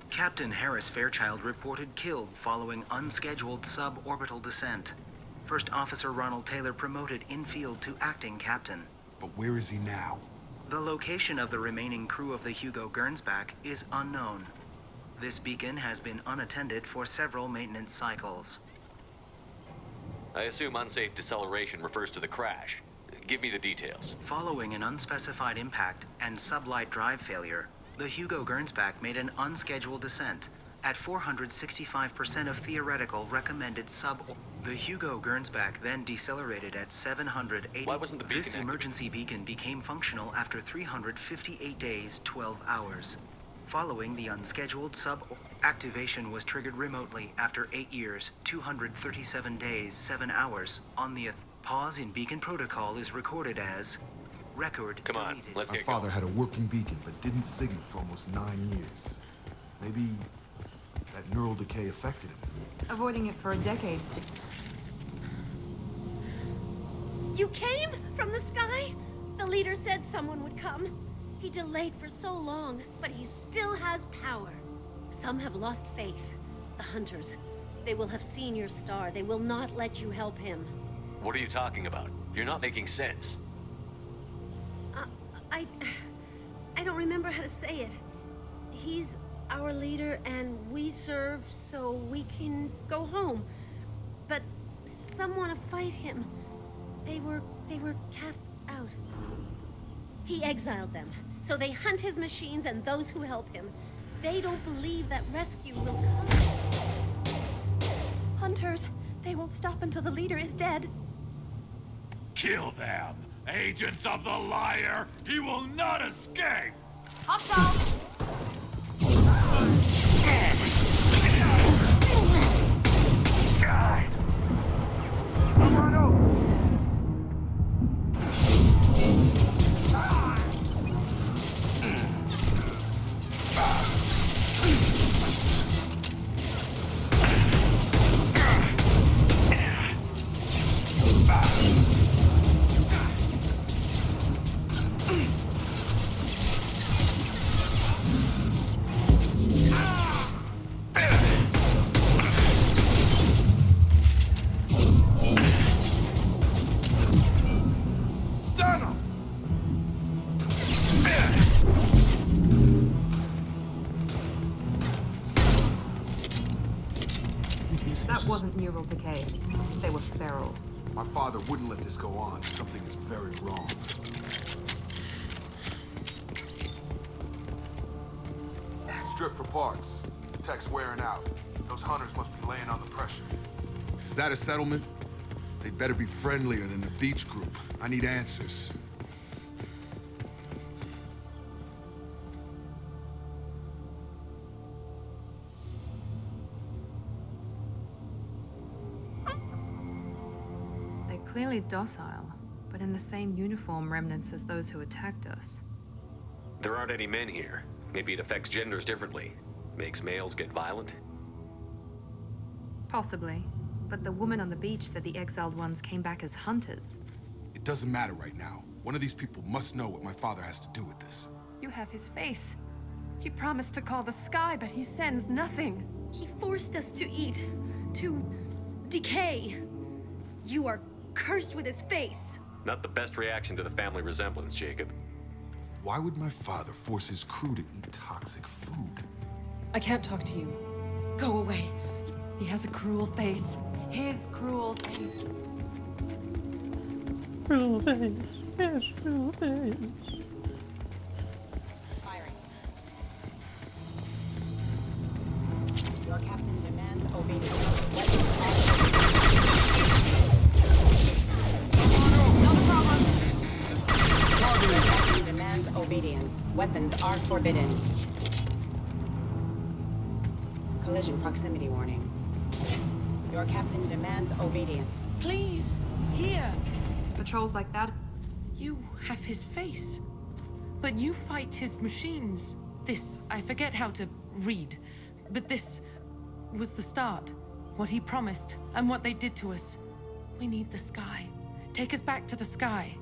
Captain Harris Fairchild reported killed following unscheduled suborbital descent. First Officer Ronald Taylor promoted in-field to acting captain. But where is he now? The location of the remaining crew of the Hugo Gernsback is unknown. This beacon has been unattended for several maintenance cycles. I assume unsafe deceleration refers to the crash. Give me the details. Following an unspecified impact and sublight drive failure, the Hugo Gernsback made an unscheduled descent at 465% of theoretical recommended The Hugo Gernsback then decelerated at 780. Why wasn't the beacon This emergency beacon became functional after 358 days, 12 hours. Following the unscheduled activation was triggered remotely after 8 years, 237 days, 7 hours on the pause in beacon protocol is recorded as record Come on, deleted. let's My get father going. had a working beacon, but didn't signal for almost 9 years. Maybe that neural decay affected him. Avoiding it for a decade. You came from the sky? The leader said someone would come. He delayed for so long, but he still has power. Some have lost faith. The hunters. They will have seen your star. They will not let you help him. What are you talking about? You're not making sense. I don't remember how to say it. He's our leader and we serve so we can go home. But some want to fight him. They were cast out. He exiled them, so they hunt his machines and those who help him. They don't believe that rescue will come. Hunters, they won't stop until the leader is dead. Kill them! Agents of the liar! He will not escape! Hostiles! wasn't neural decay. They were feral. My father wouldn't let this go on. Something is very wrong. Strip for parts. Tech's wearing out. Those hunters must be laying on the pressure. Is that a settlement? They'd better be friendlier than the beach group. I need answers. They're clearly docile, but in the same uniform remnants as those who attacked us. There aren't any men here. Maybe it affects genders differently. Makes males get violent? Possibly. But the woman on the beach said the exiled ones came back as hunters. It doesn't matter right now. One of these people must know what my father has to do with this. You have his face. He promised to call the sky, but he sends nothing. He forced us to eat, to decay. You are cursed with his face. Not the best reaction to the family resemblance, Jacob. Why would my father force his crew to eat toxic food? I can't talk to you. Go away. He has a cruel face. His cruel face. Cruel face. Yes, cruel face. Firing. Your captain demands obedience. Not a problem. Your captain demands obedience. Weapons are forbidden. Collision proximity warning. Your captain demands obedience. Please, here. Patrols like that? You have his face. But you fight his machines. This, I forget how to read. But this was the start. What he promised, and what they did to us. We need the sky. Take us back to the sky.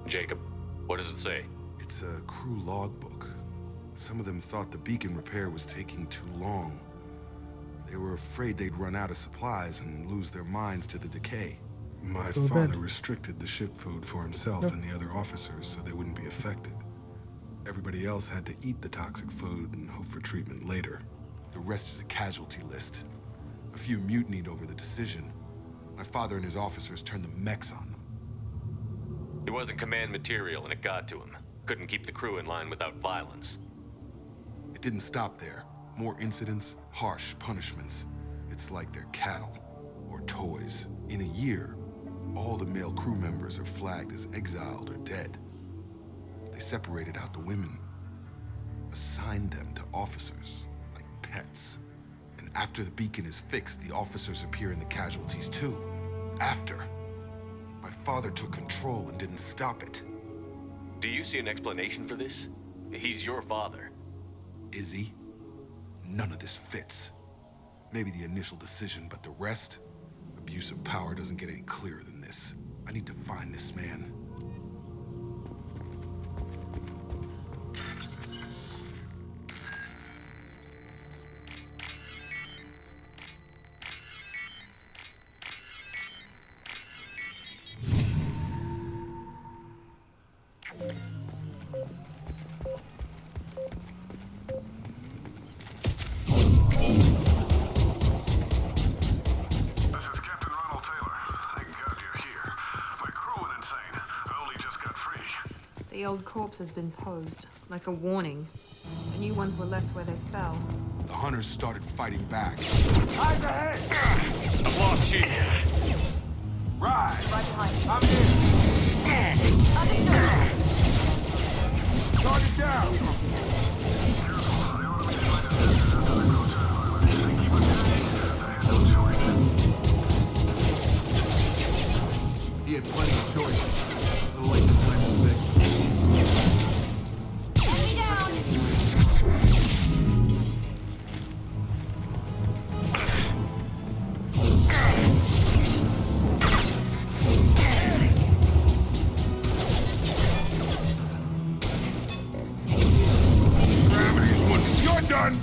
Jacob, what does it say? It's a crew logbook. Some of them thought the beacon repair was taking too long. They were afraid they'd run out of supplies and lose their minds to the decay. My father restricted the ship food for himself and the other officers so they wouldn't be affected. Everybody else had to eat the toxic food and hope for treatment later. The rest is a casualty list. A few mutinied over the decision. My father and his officers turned the mechs on them. It wasn't command material and it got to him. Couldn't keep the crew in line without violence. It didn't stop there. More incidents, harsh punishments. It's like they're cattle or toys. In a year, all the male crew members are flagged as exiled or dead. They separated out the women, assigned them to officers like pets. And after the beacon is fixed, the officers appear in the casualties too. After. My father took control and didn't stop it. Do you see an explanation for this? He's your father. Is he? None of this fits. Maybe the initial decision, but the rest? Abuse of power doesn't get any clearer than this. I need to find this man. The old corpse has been posed, like a warning. The new ones were left where they fell. The hunters started fighting back. Eyes ahead! I've lost shit. Right! Right behind you. I'm here! Understood. Target down! He had plenty of choices. The late time was big. Enemy down. Gravity's one. You're done!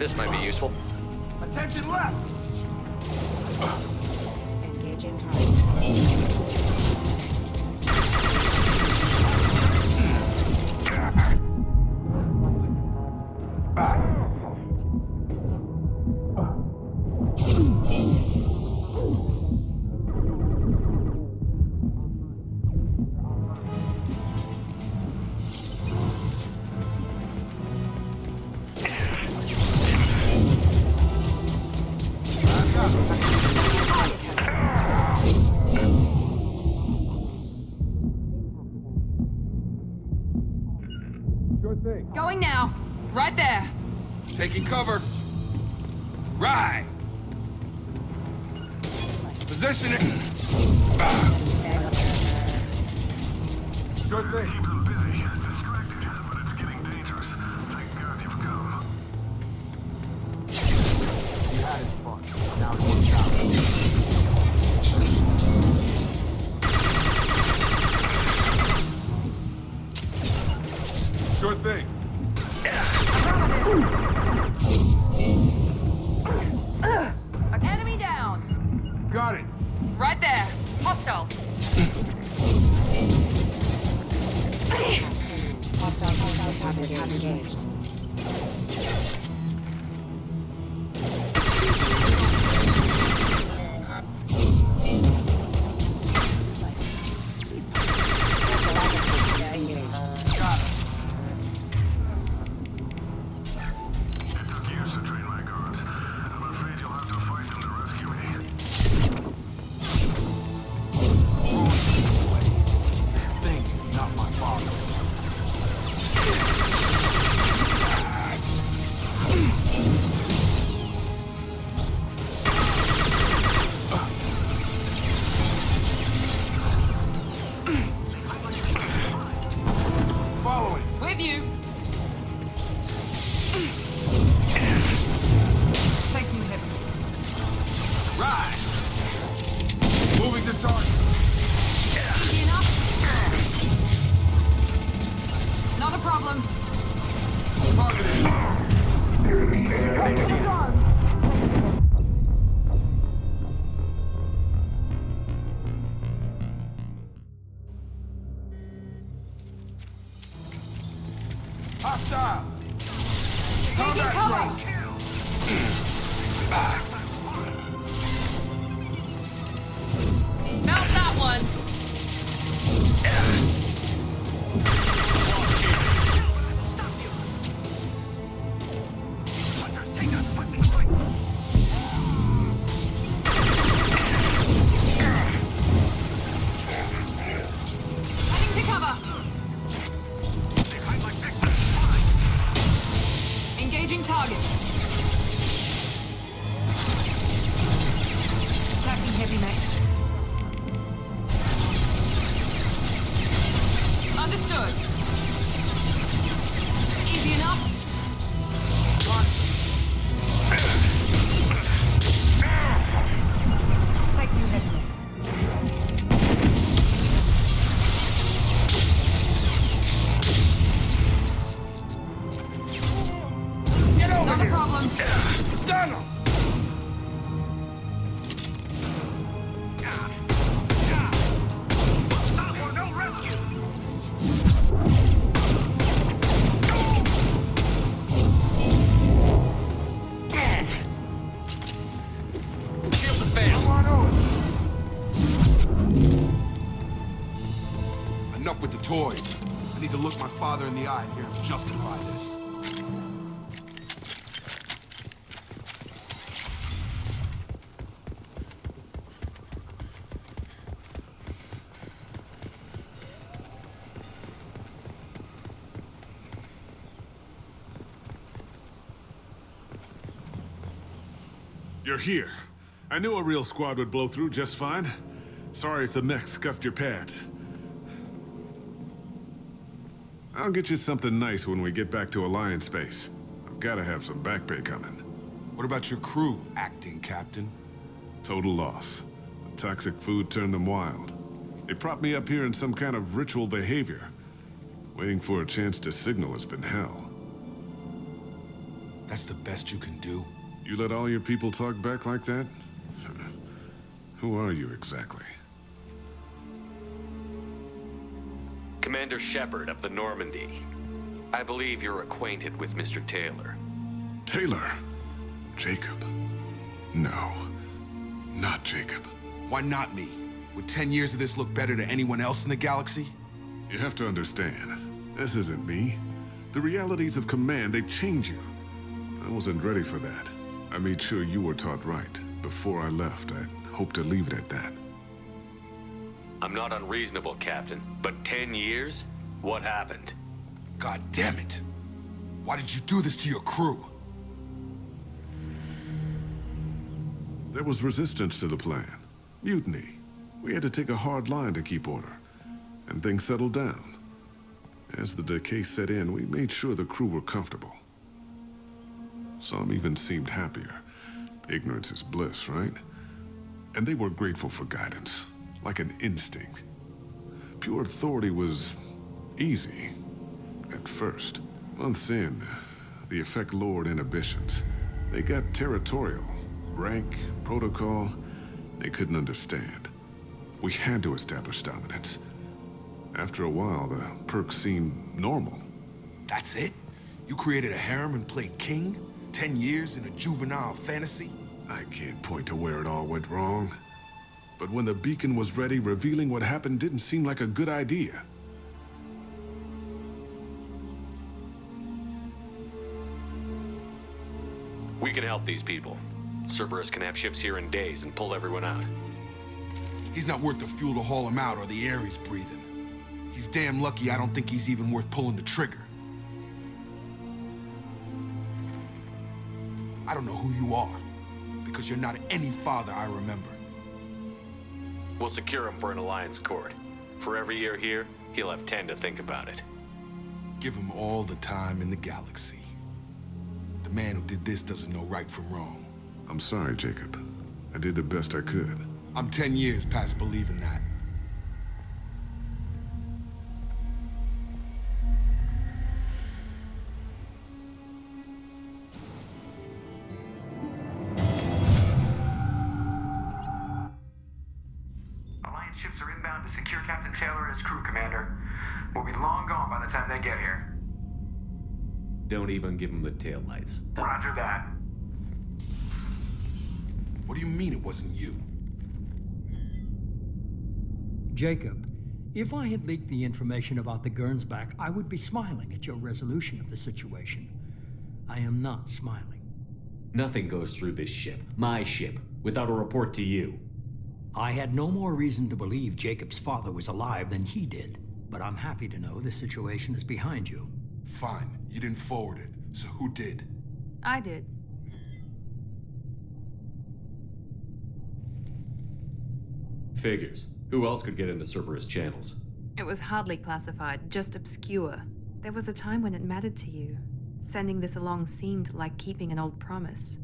This might be useful. Attention left! Engaging target. Going now. Right there. Taking cover. Right. Positioning. Sure thing. Keep them busy. Distracted, but it's getting dangerous. Thank God you've come. He had his fun. Now he wants out. Sure thing. Enemy down. Got it. Right there. Hostiles. Hostiles have engaged. It took years to train my guards. I'm afraid you'll have to fight them to rescue me. This thing is not my father. Following. With you. Taking the heavy. Right. Moving to target. Easy enough? Not a problem. Hostiles. Taking cover. Mount that one. Heading to cover. Engaging target. Attacking heavy mate. Understood. Easy enough. Taking heavy mate. Get over Not here. a problem. Stun him. Shield the fan. Enough with the toys. I need to look my father in the eye and hear him justify this. You're here. I knew a real squad would blow through just fine. Sorry if the mech scuffed your pads. I'll get you something nice when we get back to Alliance space. I've gotta have some back pay coming. What about your crew, acting captain? Total loss. The toxic food turned them wild. They propped me up here in some kind of ritual behavior. Waiting for a chance to signal has been hell. That's the best you can do? You let all your people talk back like that? Who are you exactly? Commander Shepard of the Normandy. I believe you're acquainted with Mr. Taylor. Taylor? Jacob? No, not Jacob. Why not me? Would 10 years of this look better to anyone else in the galaxy? You have to understand, this isn't me. The realities of command, they change you. I wasn't ready for that. I made sure you were taught right. Before I left, I hoped to leave it at that. I'm not unreasonable, Captain, but 10 years? What happened? God damn it! Why did you do this to your crew? There was resistance to the plan. Mutiny. We had to take a hard line to keep order. And things settled down. As the decay set in, we made sure the crew were comfortable. Some even seemed happier. Ignorance is bliss, right? And they were grateful for guidance, like an instinct. Pure authority was easy, at first. Months in, the effect lowered inhibitions. They got territorial. Rank, protocol, they couldn't understand. We had to establish dominance. After a while, the perks seemed normal. That's it? You created a harem and played king? 10 years in a juvenile fantasy? I can't point to where it all went wrong. But when the beacon was ready, revealing what happened didn't seem like a good idea. We can help these people. Cerberus can have ships here in days and pull everyone out. He's not worth the fuel to haul him out or the air he's breathing. He's damn lucky I don't think he's even worth pulling the trigger. I don't know who you are, because you're not any father I remember. We'll secure him for an Alliance court. For every year here, he'll have 10 to think about it. Give him all the time in the galaxy. The man who did this doesn't know right from wrong. I'm sorry, Jacob. I did the best I could. I'm 10 years past believing that. Alliance ships are inbound to secure Captain Taylor and his crew, Commander. We'll be long gone by the time they get here. Don't even give him the taillights. Roger that. What do you mean it wasn't you? Jacob, if I had leaked the information about the Gernsback, I would be smiling at your resolution of the situation. I am not smiling. Nothing goes through this ship, my ship, without a report to you. I had no more reason to believe Jacob's father was alive than he did, but I'm happy to know the situation is behind you. Fine, you didn't forward it, so who did? I did. Figures. Who else could get into Cerberus channels? It was hardly classified, just obscure. There was a time when it mattered to you. Sending this along seemed like keeping an old promise.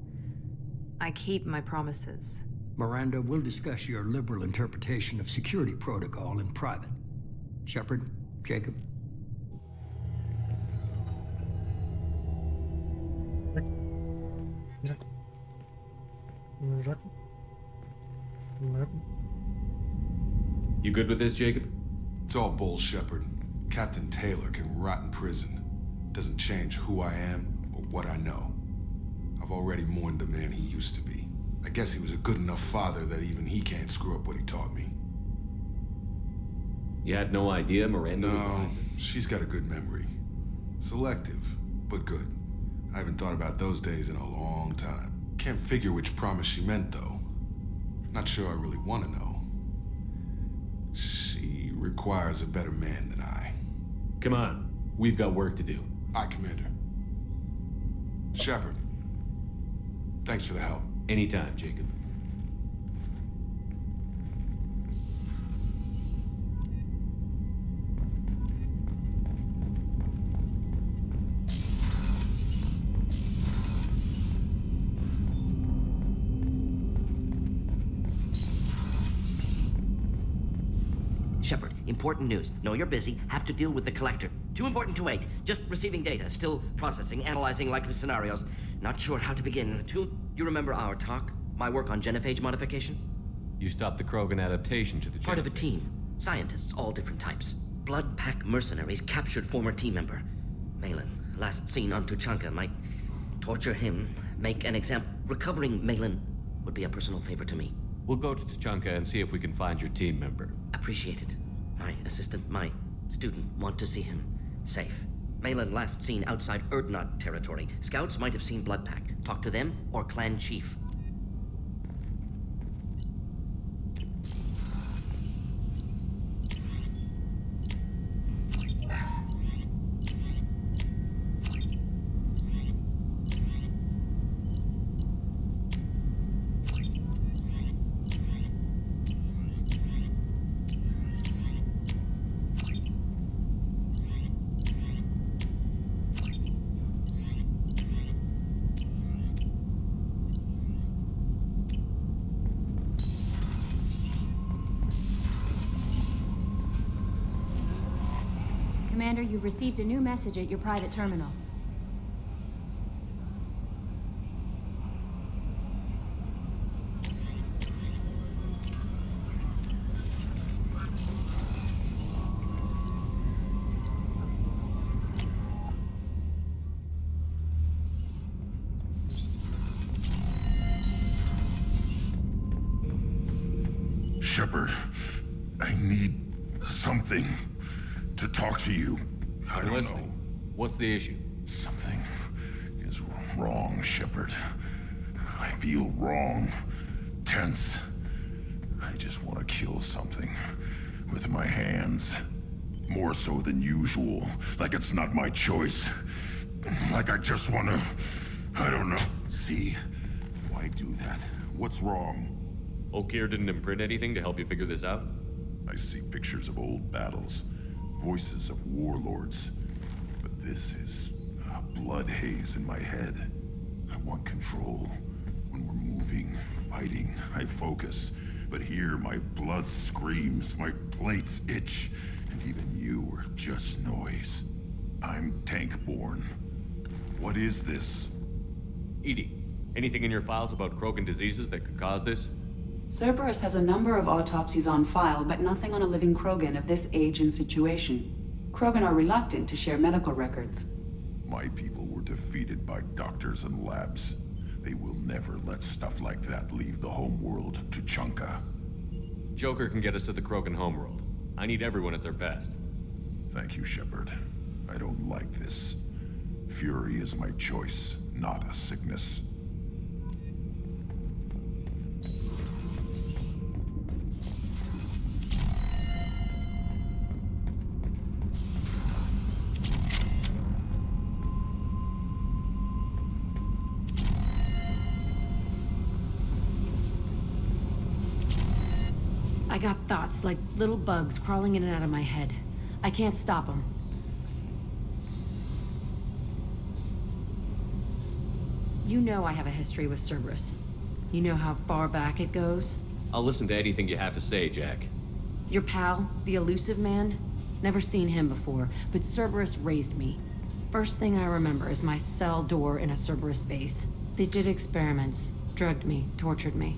I keep my promises. Miranda, we'll discuss your liberal interpretation of security protocol in private. Shepard, Jacob. You good with this, Jacob? It's all bull, Shepard. Captain Taylor can rot in prison. Doesn't change who I am or what I know. I've already mourned the man he used to be. I guess he was a good enough father that even he can't screw up what he taught me. You had no idea Miranda was No, behind it? she's got a good memory. Selective, but good. I haven't thought about those days in a long time. Can't figure which promise she meant, though. Not sure I really want to know. She requires a better man than I. Come on, we've got work to do. Aye, Commander. Shepard, thanks for the help. Anytime, Jacob. Shepard, important news. Know you're busy. Have to deal with the collector. Too important to wait. Just receiving data. Still processing, analyzing likely scenarios. Not sure how to begin. You remember our talk? My work on genophage modification? You stopped the Krogan adaptation to the Part of a team. Scientists, all different types. Blood Pack mercenaries captured former team member. Malin, last seen on Tuchanka, might torture him, make an example. Recovering Malin would be a personal favor to me. We'll go to Tuchanka and see if we can find your team member. Appreciate it. My assistant, my student, want to see him safe. Malin last seen outside Erdnot territory. Scouts might have seen Blood Pack. Talk to them or clan chief. Commander, you've received a new message at your private terminal. Shepard, I need something to talk to you. I don't know. What's the issue? Something is wrong, Shepard. I feel wrong. Tense. I just want to kill something with my hands. More so than usual. Like it's not my choice. Like I just want to... I don't know. See? Why do that? What's wrong? Okir didn't imprint anything to help you figure this out? I see pictures of old battles. Voices of warlords. But this is a blood haze in my head. I want control. When we're moving, fighting, I focus. But here, my blood screams, my plates itch, and even you are just noise. I'm tank-born. What is this? EDI, anything in your files about Krogan diseases that could cause this? Cerberus has a number of autopsies on file, but nothing on a living Krogan of this age and situation. Krogan are reluctant to share medical records. My people were defeated by doctors and labs. They will never let stuff like that leave the homeworld to Tuchanka. Joker can get us to the Krogan homeworld. I need everyone at their best. Thank you, Shepard. I don't like this. Fury is my choice, not a sickness. I got thoughts like little bugs crawling in and out of my head. I can't stop them. You know I have a history with Cerberus. You know how far back it goes? I'll listen to anything you have to say, Jack. Your pal, the elusive man? Never seen him before, but Cerberus raised me. First thing I remember is my cell door in a Cerberus base. They did experiments, drugged me, tortured me.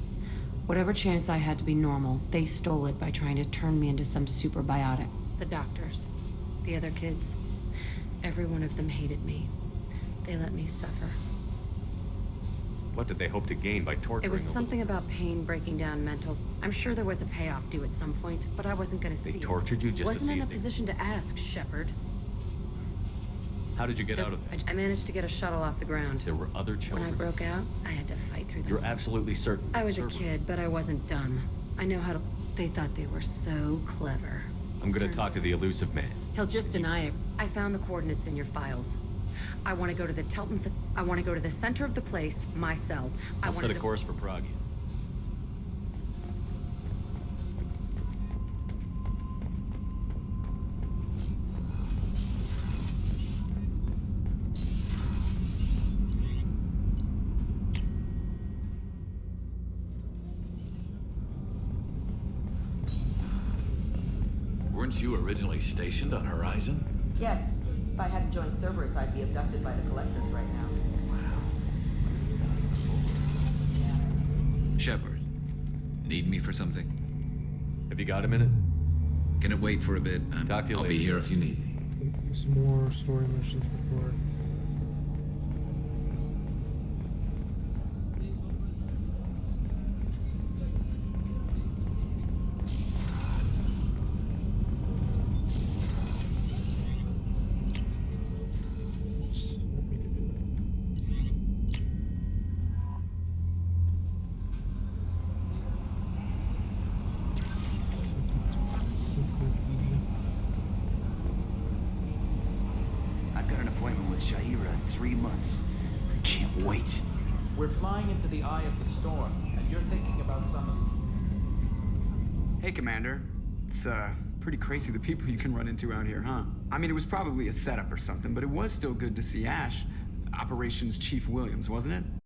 Whatever chance I had to be normal, they stole it by trying to turn me into some superbiotic. The doctors, the other kids, every one of them hated me. They let me suffer. What did they hope to gain by torturing It was a something about pain breaking down mental. I'm sure there was a payoff due at some point, but I wasn't gonna see it. They tortured you just to Wasn't see in a if they... position to ask, Shepard. How did you get out of there? I managed to get a shuttle off the ground. There were other children. When I broke out, I had to fight through them. You're absolutely certain. I it's was a Cerberus. kid, but I wasn't dumb. I know how to... They thought they were so clever. I'm gonna talk to the elusive man. He'll just deny it. I found the coordinates in your files. I want to go to the Telton... I want to go to the center of the place, my cell. I'll set a course for Prague. Weren't you originally stationed on Horizon? Yes. If I hadn't joined Cerberus, I'd be abducted by the Collectors right now. Wow. Shepard, need me for something? Have you got a minute? Can it wait for a bit? Talk to you I'll later. be here if you need me. Some more story missions before. I've got an appointment with Shaira in 3 months. Can't wait. We're flying into the eye of the storm, and you're thinking about some... Hey, Commander. It's, pretty crazy the people you can run into out here, huh? I mean, it was probably a setup or something, but it was still good to see Ash. Operations Chief Williams, wasn't it?